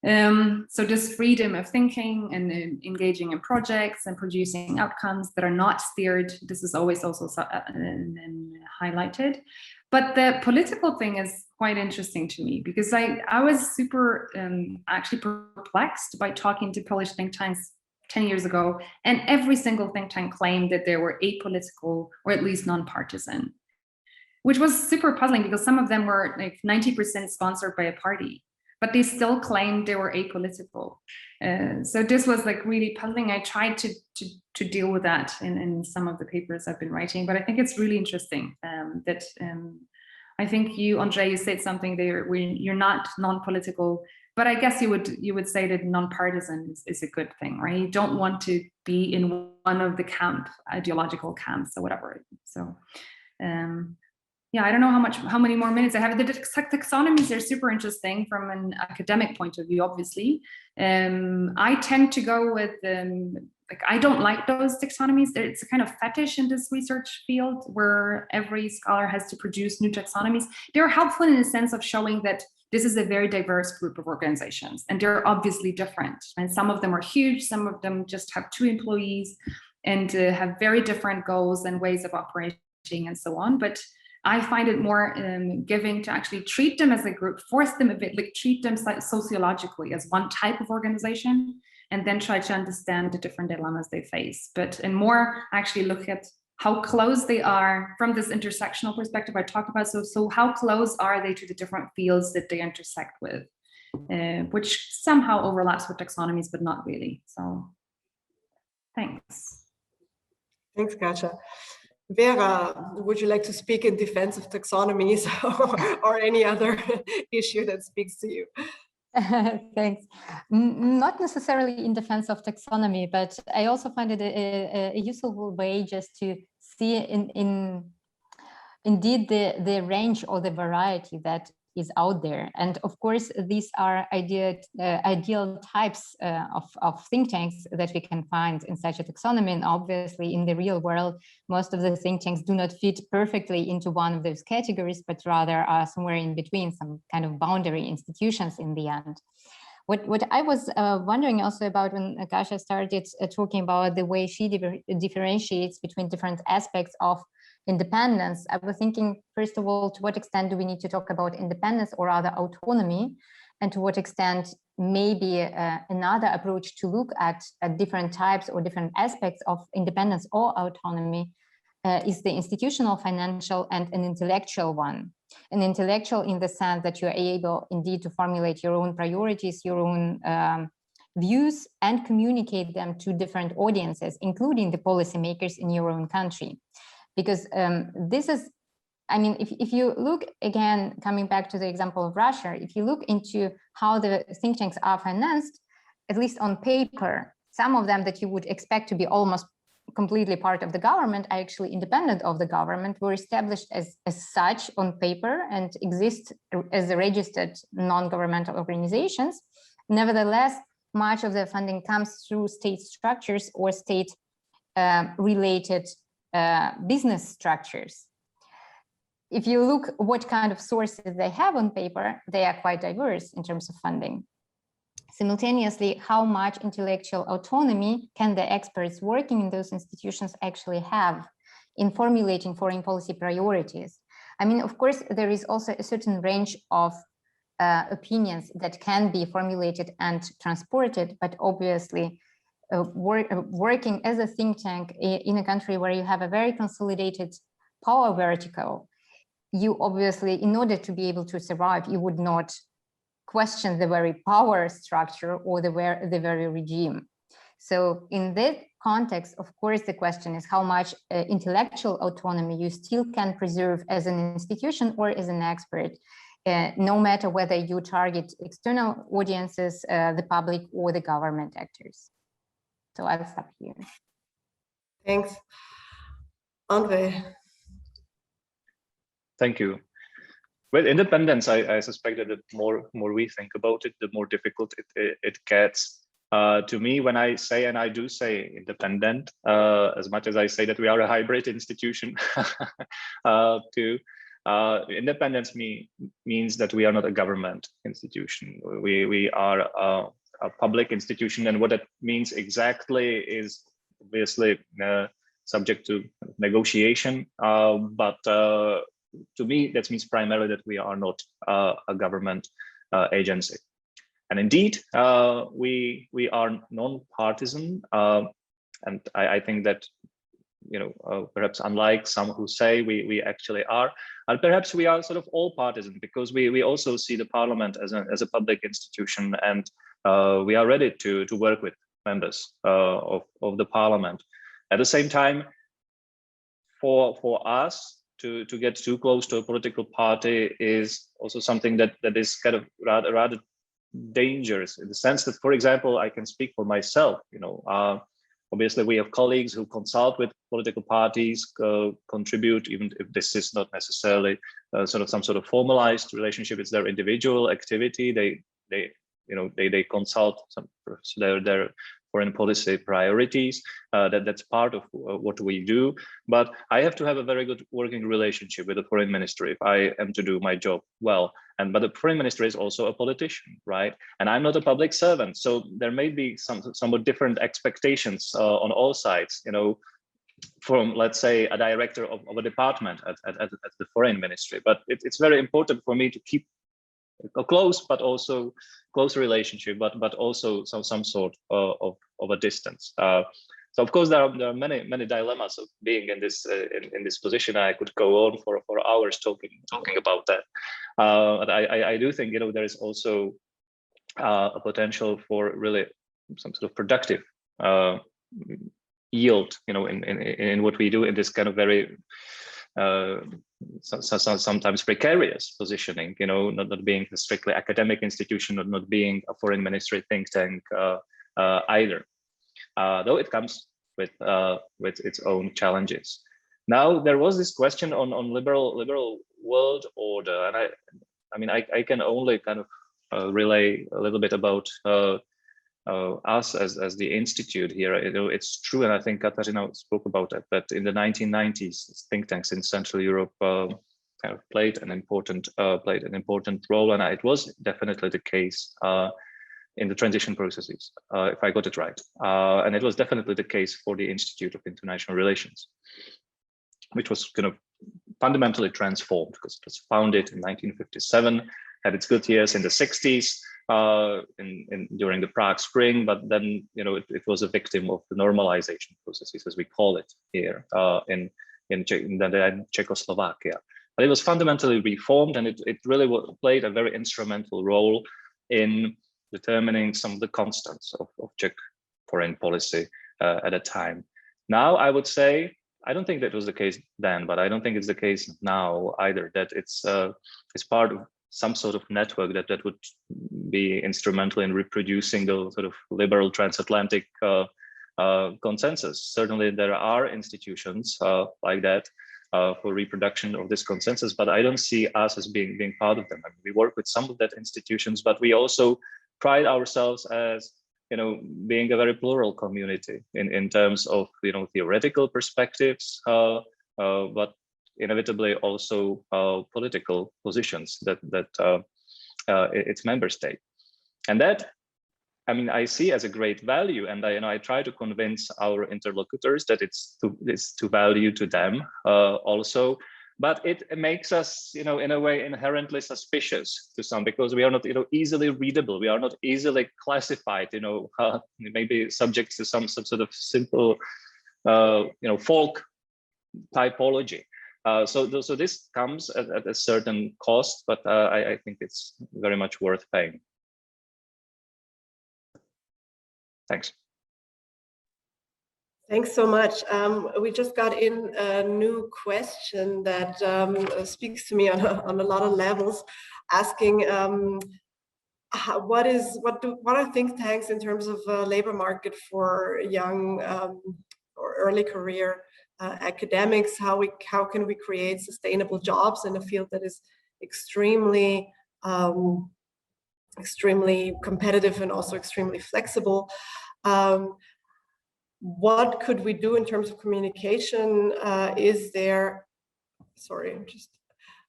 So this freedom of thinking and engaging in projects and producing outcomes that are not steered, this is always also highlighted. But the political thing is quite interesting to me, because I was super actually perplexed by talking to Polish think tanks 10 years ago, and every single think tank claimed that they were apolitical or at least non-partisan, which was super puzzling, because some of them were like 90% sponsored by a party, but they still claimed they were apolitical. So this was like really puzzling. I tried to deal with that in some of the papers I've been writing, but I think it's really interesting that I think you, Ondřej, you said something there where you're not non-political, but I guess you would say that non-partisan is a good thing, right? You don't want to be in one of the ideological camps or whatever. So yeah, I don't know how many more minutes I have. The taxonomies are super interesting from an academic point of view, obviously. I tend to go with, like, I don't like those taxonomies. It's a kind of fetish in this research field where every scholar has to produce new taxonomies. They're helpful in the sense of showing that this is a very diverse group of organizations, and they're obviously different. And some of them are huge, some of them just have 2 employees and have very different goals and ways of operating and so on. But I find it more giving to actually treat them as a group, force them a bit, like treat them sociologically as one type of organization, and then try to understand the different dilemmas they face. And more actually look at how close they are from this intersectional perspective I talked about. So how close are they to the different fields that they intersect with, which somehow overlaps with taxonomies, but not really. So thanks. Thanks, Katja. Vera, would you like to speak in defense of taxonomies or any other issue that speaks to you? Thanks. Not necessarily in defense of taxonomy, but I also find it a useful way just to see indeed the range or the variety that is out there. And of course, these are ideal types of think tanks that we can find in such a taxonomy. And obviously, in the real world, most of the think tanks do not fit perfectly into one of those categories, but rather are somewhere in between, some kind of boundary institutions in the end. What I was wondering also about when Kasia started talking about the way she differentiates between different aspects of independence, I was thinking, first of all, to what extent do we need to talk about independence or rather autonomy, and to what extent maybe another approach to look at different types or different aspects of independence or autonomy is the institutional, financial, and an intellectual one. An intellectual in the sense that you are able indeed to formulate your own priorities, your own views, and communicate them to different audiences, including the policymakers in your own country. Because this is, I mean, if you look again, coming back to the example of Russia, if you look into how the think tanks are financed, at least on paper, some of them that you would expect to be almost completely part of the government are actually independent of the government, were established as such on paper and exist as registered non-governmental organizations. Nevertheless, much of the funding comes through state structures or state related business structures. If you look what kind of sources they have on paper, they are quite diverse in terms of funding. Simultaneously, how much intellectual autonomy can the experts working in those institutions actually have in formulating foreign policy priorities? I mean, of course, there is also a certain range of opinions that can be formulated and transported, but obviously, working as a think tank in a country where you have a very consolidated power vertical, you obviously, in order to be able to survive, you would not question the very power structure or the very regime. So in that context, of course, the question is how much intellectual autonomy you still can preserve as an institution or as an expert, no matter whether you target external audiences, the public, or the government actors. So I'll stop here. Thanks. Andre. Thank you. Well, independence, I suspect that the more we think about it, the more difficult it gets. To me, when I say, and I do say independent, as much as I say that we are a hybrid institution, independence means that we are not a government institution. We are a public institution, and what that means exactly is obviously subject to negotiation. But to me, that means primarily that we are not a government agency. And indeed, we are non-partisan, and I think that, you know, perhaps unlike some who say we actually are, and perhaps we are sort of all partisan, because we also see the parliament as a public institution, and we are ready to work with members of the parliament. At the same time, for us to get too close to a political party is also something that is kind of rather dangerous, in the sense that, for example, I can speak for myself. You know, obviously we have colleagues who consult with political parties, contribute, even if this is not necessarily some sort of formalized relationship. It's their individual activity. They consult their foreign policy priorities. That's part of what we do. But I have to have a very good working relationship with the foreign ministry if I am to do my job well. But the foreign minister is also a politician, right? And I'm not a public servant, so there may be somewhat different expectations on all sides. You know, from, let's say, a director of a department at the foreign ministry. But it's very important for me to keep a close, but also close relationship, but also some sort of a distance. So of course there are many dilemmas of being in this position. I could go on for hours talking about that. But I do think, you know, there is also a potential for really some sort of productive yield, you know, in what we do in this kind of very sometimes precarious positioning, you know, not being a strictly academic institution, not being a foreign ministry think tank either, though it comes with its own challenges. Now there was this question on liberal world order, and I mean I can only kind of relay a little bit about us as the institute here. You know, it's true, and I think Katarzyna spoke about it, that in the 1990s, think tanks in Central Europe kind of played an important role, and it was definitely the case in the transition processes, if I got it right. And it was definitely the case for the Institute of International Relations, which was kind of fundamentally transformed because it was founded in 1957, had its good years in the 60s, during the Prague Spring, but then, you know, it was a victim of the normalization processes, as we call it here in Czechoslovakia. But it was fundamentally reformed, and it really played a very instrumental role in determining some of the constants of Czech foreign policy at a time. Now, I would say, I don't think that was the case then, but I don't think it's the case now either, that it's part of some sort of network that would be instrumental in reproducing the sort of liberal transatlantic consensus. Certainly there are institutions like that for reproduction of this consensus, but I don't see us as being part of them. I mean, we work with some of that institutions, but we also pride ourselves as, you know, being a very plural community in terms of, you know, theoretical perspectives, but inevitably also political positions that its member state. And that, I mean, I see as a great value, and I try to convince our interlocutors that it's to value to them also. But it makes us, you know, in a way inherently suspicious to some, because we are not, you know, easily readable. We are not easily classified, you know, maybe subject to some sort of simple, you know, folk typology. So this comes at a certain cost, but I think it's very much worth paying. Thanks. Thanks so much. We just got in a new question that speaks to me on a lot of levels, asking what are think tanks in terms of labor market for young or early career academics? How can we create sustainable jobs in a field that is extremely competitive and also extremely flexible? What could we do in terms of communication? Is the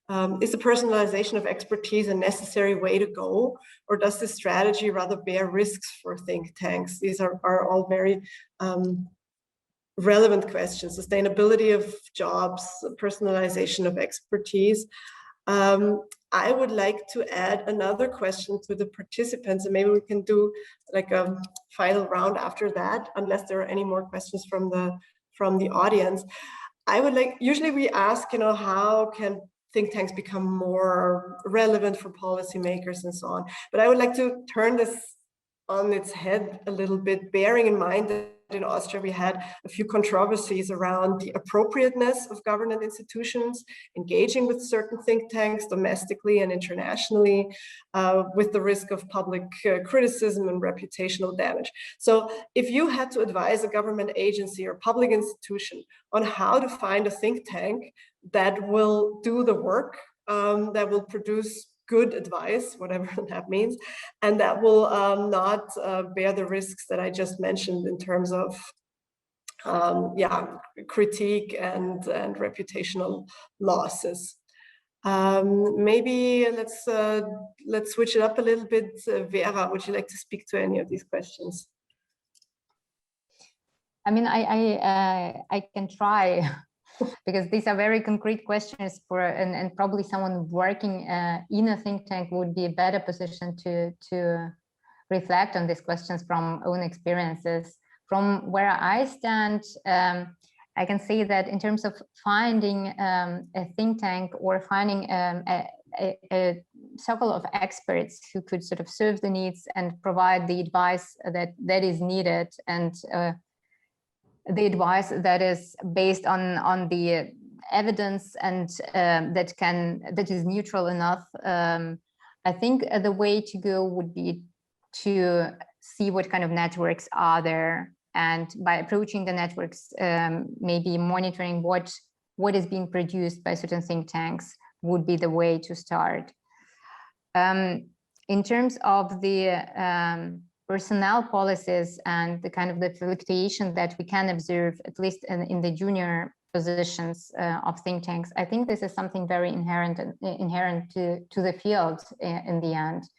personalization of expertise a necessary way to go, or does this strategy rather bear risks for think tanks? These are all very relevant questions. Sustainability of jobs, personalization of expertise. I would like to add another question to the participants, and maybe we can do like a final round after that, unless there are any more questions from the audience. I would like, usually we ask, you know, how can think tanks become more relevant for policymakers and so on. But I would like to turn this on its head a little bit, bearing in mind that in Austria we had a few controversies around the appropriateness of government institutions engaging with certain think tanks domestically and internationally, with the risk of public criticism and reputational damage. So if you had to advise a government agency or public institution on how to find a think tank that will do the work, that will produce good advice, whatever that means, and that will not bear the risks that I just mentioned in terms of critique and reputational losses. Maybe let's switch it up a little bit. Vera, would you like to speak to any of these questions? I mean, I can try because these are very concrete questions for, and probably someone working in a think tank would be a better position to reflect on these questions from own experiences. From where I stand, I can say that in terms of finding a think tank or finding a circle of experts who could sort of serve the needs and provide the advice that is needed, and the advice that is based on the evidence and that is neutral enough, I think the way to go would be to see what kind of networks are there, and by approaching the networks, maybe monitoring what is being produced by certain think tanks would be the way to start. In terms of the personnel policies and the kind of the fluctuation that we can observe, at least in the junior positions of think tanks, I think this is something very inherent to the field in the end.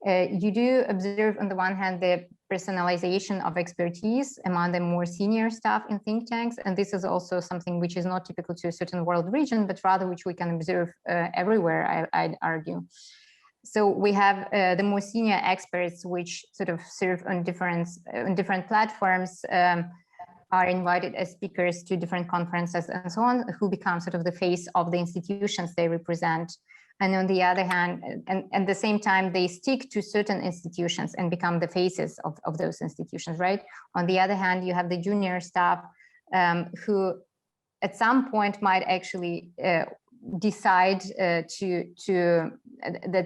You do observe, on the one hand, the personalization of expertise among the more senior staff in think tanks, and this is also something which is not typical to a certain world region, but rather which we can observe everywhere, I'd argue. So we have the more senior experts, which sort of serve on different platforms, are invited as speakers to different conferences and so on, who become sort of the face of the institutions they represent. And on the other hand, and at the same time, they stick to certain institutions and become the faces of those institutions, right? On the other hand, you have the junior staff who at some point might actually decide that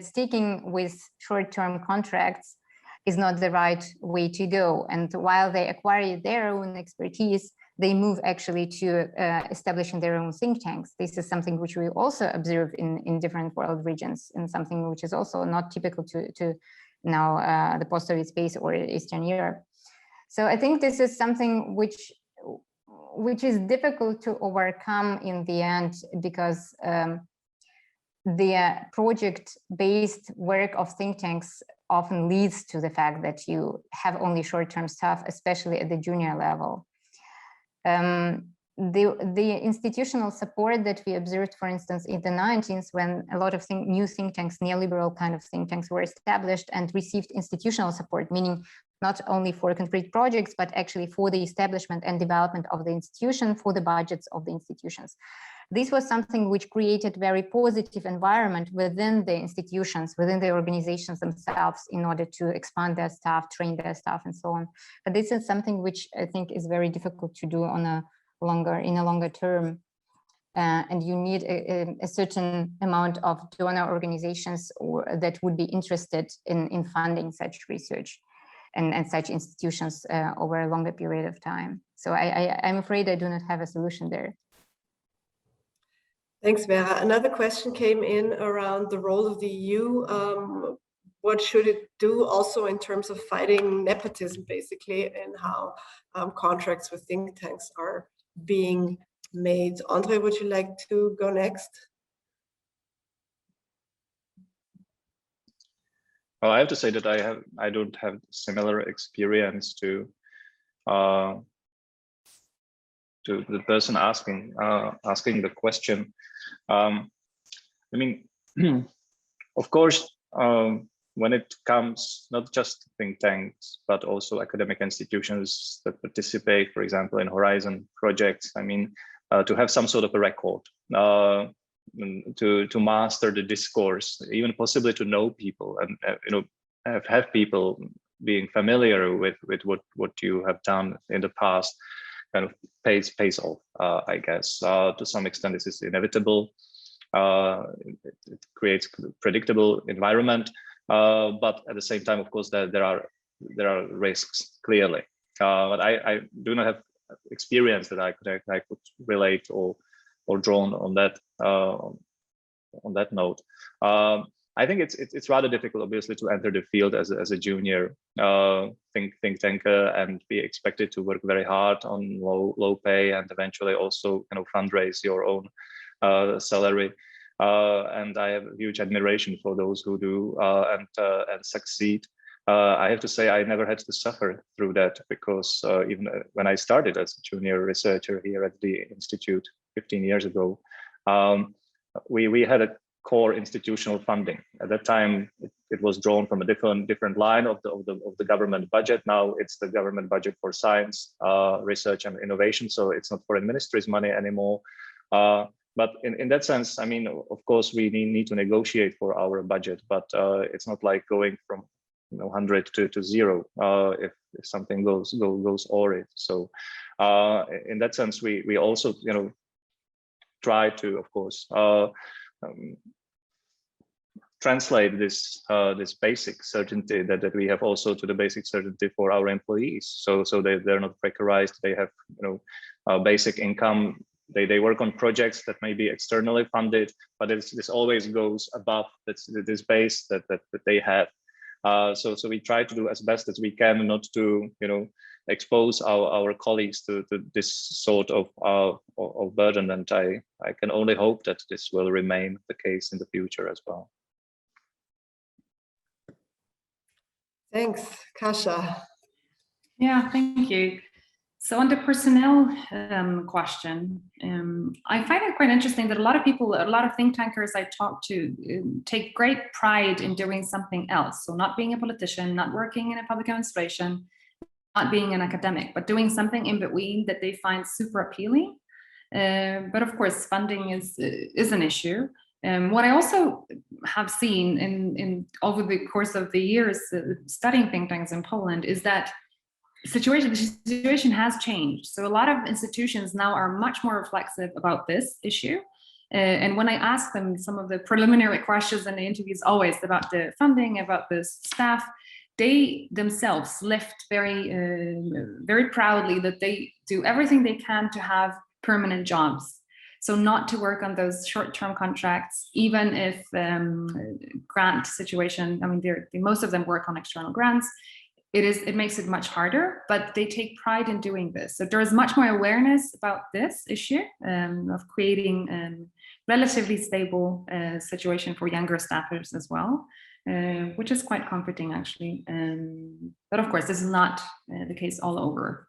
sticking with short-term contracts is not the right way to go. And while they acquire their own expertise, they move actually to establishing their own think tanks. This is something which we also observe in different world regions, and something which is also not typical to now the post-Soviet space or Eastern Europe. So I think this is something which is difficult to overcome in the end, because the project-based work of think tanks often leads to the fact that you have only short-term staff, especially at the junior level. The institutional support that we observed, for instance, in the 90s, when a lot of new think tanks, neoliberal kind of think tanks, were established and received institutional support, meaning not only for concrete projects, but actually for the establishment and development of the institution, for the budgets of the institutions. This was something which created very positive environment within the institutions, within the organizations themselves, in order to expand their staff, train their staff, and so on. But this is something which I think is very difficult to do in a longer term. And you need a certain amount of donor organizations that would be interested in funding such research and such institutions over a longer period of time. So I'm afraid I do not have a solution there. Thanks, Vera. Another question came in around the role of the EU. What should it do also in terms of fighting nepotism, basically, and how contracts with think tanks are being made? Andre, would you like to go next? Well, I have to say that I don't have similar experience to the person asking the question. I mean, of course, when it comes not just think tanks, but also academic institutions that participate, for example, in Horizon projects, I mean, to have some sort of a record, to master the discourse, even possibly to know people, and have people being familiar with what you have done in the past, kind of pays off, I guess. To some extent, this is inevitable. It creates a predictable environment, but at the same time, of course, there are risks, clearly. But I do not have experience that I could relate or drawn on that note. I think it's rather difficult, obviously, to enter the field as a junior think tanker and be expected to work very hard on low pay and eventually also kind of fundraise your own salary. And I have huge admiration for those who do and succeed. I have to say I never had to suffer through that, because even when I started as a junior researcher here at the Institute 15 years ago, we had a core institutional funding. At that time, it was drawn from a different line of the government budget. Now it's the government budget for science, research and innovation. So it's not foreign ministry's money anymore. But in that sense, I mean, of course, we need to negotiate for our budget, but it's not like going from 100 to 0 if something goes awry. So in that sense, we also try to, of course, translate this basic certainty that we have also to the basic certainty for our employees. So they're not precarized. They have basic income. They work on projects that may be externally funded, but this always goes above this base that they have. So we try to do as best as we can not to expose our colleagues to this sort of burden, and I can only hope that this will remain the case in the future as well. Thanks, Kasia. Yeah, thank you. So on the personnel question, I find it quite interesting that a lot of people, a lot of think tankers I talk to take great pride in doing something else. So not being a politician, not working in a public administration, not being an academic, but doing something in between that they find super appealing. But of course, funding is an issue. What I also have seen in over the course of the years studying think tanks in Poland is that the situation has changed. So a lot of institutions now are much more reflexive about this issue. And when I ask them some of the preliminary questions in the interviews, always about the funding, about the staff, they themselves lift very proudly that they do everything they can to have permanent jobs. So not to work on those short-term contracts, even if grant situation, I mean, most of them work on external grants. It makes it much harder, but they take pride in doing this. So there is much more awareness about this issue of creating a relatively stable situation for younger staffers as well, which is quite comforting actually. But of course, this is not the case all over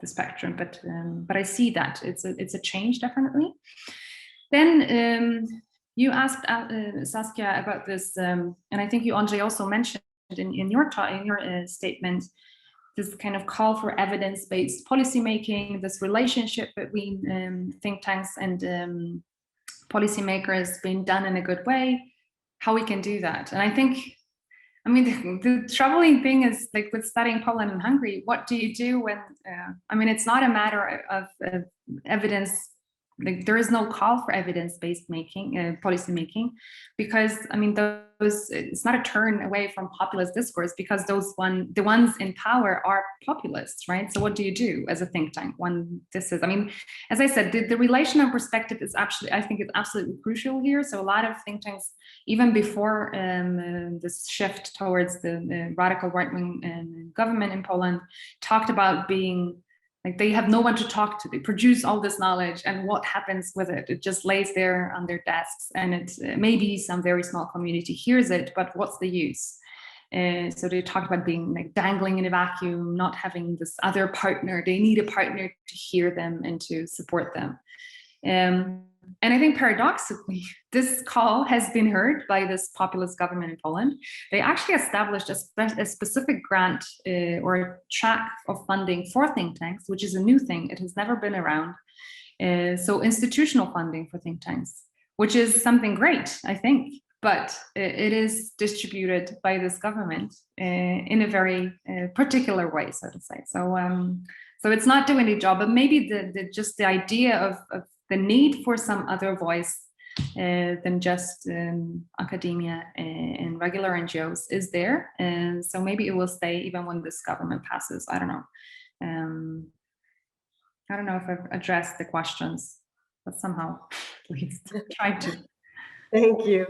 the spectrum, but I see that it's a change definitely. Then you asked Saskia about this, and I think you, Ondřej, also mentioned in your statement this kind of call for evidence-based policymaking, this relationship between think tanks and policymakers being done in a good way, how we can do that. And I think, I mean, the troubling thing is, like with studying Poland and Hungary, what do you do when, I mean, it's not a matter of evidence, like there is no call for evidence-based policy making, because I mean, it's not a turn away from populist discourse, because the ones in power are populists, right? So what do you do as a think tank when this is, I mean, as I said, the relational perspective is actually, I think it's absolutely crucial here. So a lot of think tanks, even before this shift towards the radical right-wing government in Poland, talked about being like they have no one to talk to. They produce all this knowledge, and what happens with it? It just lays there on their desks, and it's maybe some very small community hears it, but what's the use? So they talked about being like dangling in a vacuum, not having this other partner. They need a partner to hear them and to support them. And I think paradoxically, this call has been heard by this populist government in Poland. They actually established a specific grant or a track of funding for think tanks, which is a new thing. It has never been around. So institutional funding for think tanks, which is something great, I think, but it is distributed by this government in a very particular way, so to say. So it's not doing the job, but maybe just the idea of the need for some other voice than just academia and regular NGOs is there. And so maybe it will stay even when this government passes. I don't know. I don't know if I've addressed the questions, but somehow at least tried to. Thank you.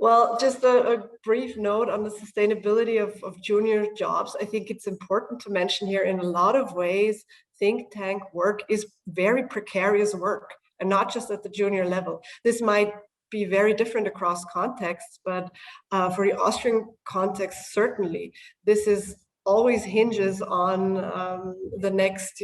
Well, just a brief note on the sustainability of junior jobs. I think it's important to mention here, in a lot of ways, think tank work is very precarious work, and not just at the junior level. This might be very different across contexts, but for the Austrian context, certainly, this is always hinges on the next,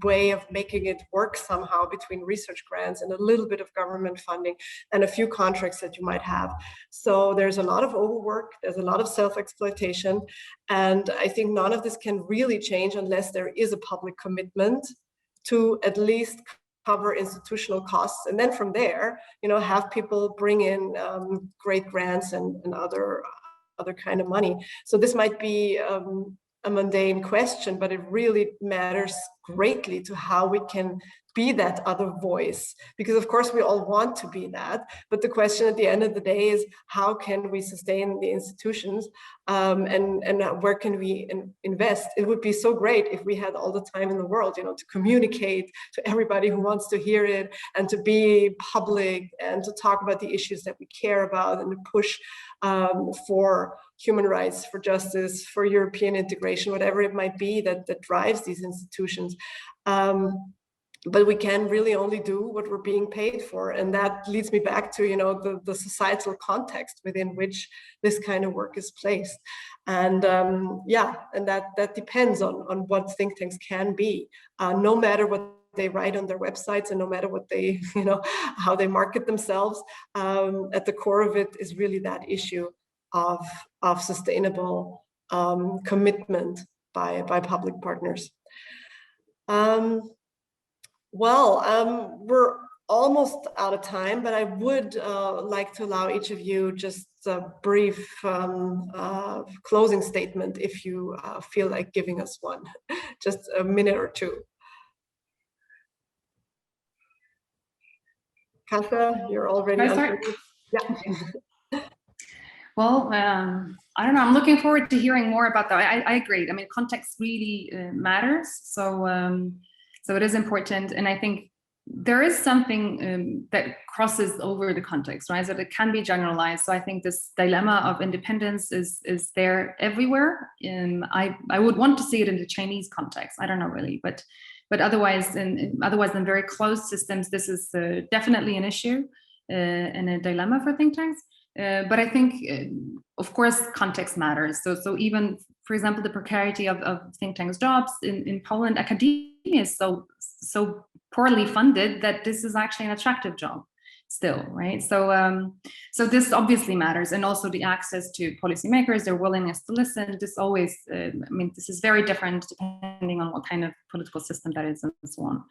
way of making it work somehow between research grants and a little bit of government funding and a few contracts that you might have. So there's a lot of overwork, there's a lot of self-exploitation, and I think none of this can really change unless there is a public commitment to at least cover institutional costs, and then from there, have people bring in great grants and other kind of money. So this might be a mundane question, but it really matters greatly to how we can be that other voice, because of course we all want to be that, but the question at the end of the day is how can we sustain the institutions, and where can we invest? It would be so great if we had all the time in the world, to communicate to everybody who wants to hear it, and to be public, and to talk about the issues that we care about, and to push for human rights, for justice, for European integration, whatever it might be that drives these institutions. But we can really only do what we're being paid for. And that leads me back to, the societal context within which this kind of work is placed. And and that depends on what think tanks can be, no matter what they write on their websites and no matter what they, how they market themselves. At the core of it is really that issue of sustainable commitment by public partners. We're almost out of time, but I would like to allow each of you just a brief closing statement if you feel like giving us one, just a minute or two. Kasia, you're already on. Yeah. Well, I don't know. I'm looking forward to hearing more about that. I agree. I mean, context really matters. So it is important, and I think there is something that crosses over the context, right? So it can be generalized. So I think this dilemma of independence is there everywhere. I would want to see it in the Chinese context. I don't know really, but otherwise, in very closed systems, this is definitely an issue and a dilemma for think tanks. But I think, of course, context matters. So even, for example, the precarity of think tanks' jobs in Poland, academia is so poorly funded that this is actually an attractive job still, right? So this obviously matters, and also the access to policymakers, their willingness to listen. This always, this is very different depending on what kind of political system that is, and so on.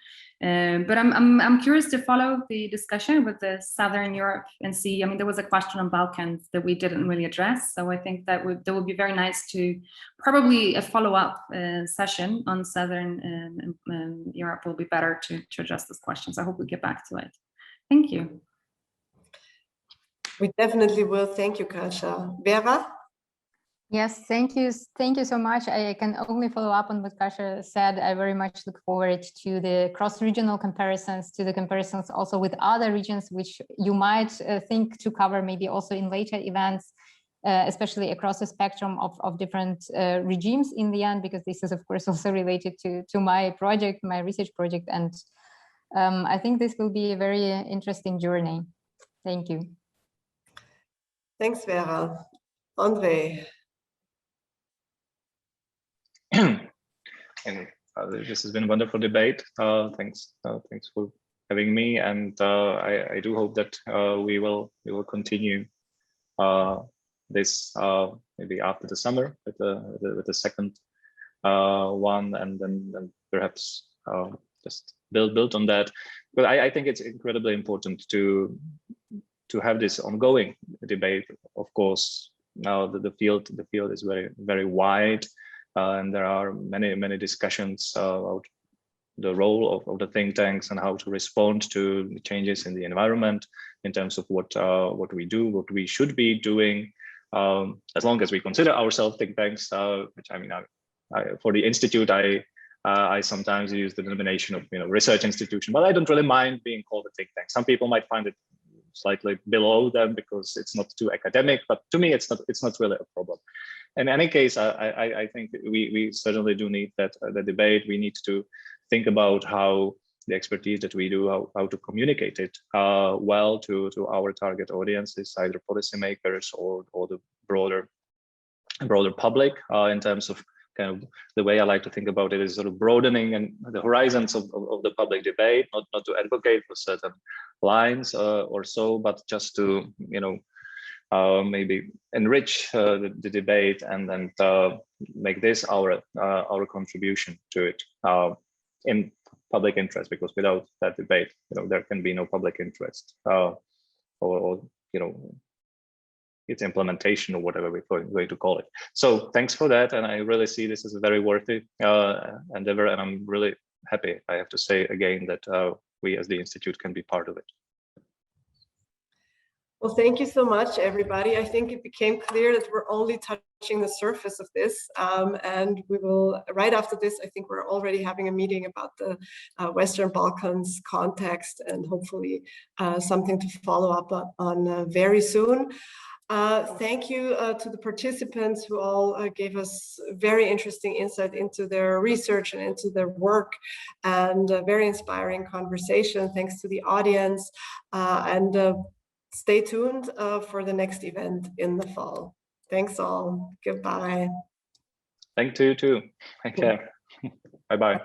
But I'm curious to follow the discussion with the Southern Europe and see. There was a question on Balkans that we didn't really address, so I think that would be very nice to probably a follow-up session on Southern Europe will be better to address this question. So I hope we get back to it. Thank you. We definitely will. Thank you, Kasia. Vera? Yes, thank you. Thank you so much. I can only follow up on what Kasia said. I very much look forward to the cross-regional comparisons, to the comparisons also with other regions, which you might think to cover maybe also in later events, especially across the spectrum of different regimes in the end, because this is, of course, also related to my project, my research project. And I think this will be a very interesting journey. Thank you. Thanks, Vera. Andre. And this has been a wonderful debate. Thanks for having me, and I do hope that we will continue this maybe after the summer with the second one, and then perhaps just build on that. But I think it's incredibly important to have this ongoing debate. Of course, now the field is very wide, and there are many discussions about the role of the think tanks and how to respond to the changes in the environment in terms of what we do, what we should be doing, as long as we consider ourselves think tanks. Which for the institute, I sometimes use the denomination of research institution, but I don't really mind being called a think tank. Some people might find it slightly below them because it's not too academic, but to me it's not really a problem. In any case, I think we certainly do need that the debate. We need to think about how the expertise that we do, how to communicate it well to our target audiences, either policymakers or the broader public, in terms of kind of the way I like to think about it is sort of broadening and the horizons of the public debate, not to advocate for certain lines or so, but just to, you know, maybe enrich the debate and then make this our contribution to it in public interest, because without that debate, you know, there can be no public interest or you know, its implementation or whatever we're going to call it. So thanks for that, and I really see this as a very worthy endeavor, and I'm really happy, I have to say again, that we as the Institute can be part of it. Well, thank you so much, everybody. I think it became clear that we're only touching the surface of this, and we will, right after this, I think we're already having a meeting about the Western Balkans context, and hopefully something to follow up on very soon. Thank you to the participants who all gave us very interesting insight into their research and into their work, and a very inspiring conversation. Thanks to the audience, and stay tuned for the next event in the fall. Thanks all. Goodbye. Thank you too. Take care. Bye-bye.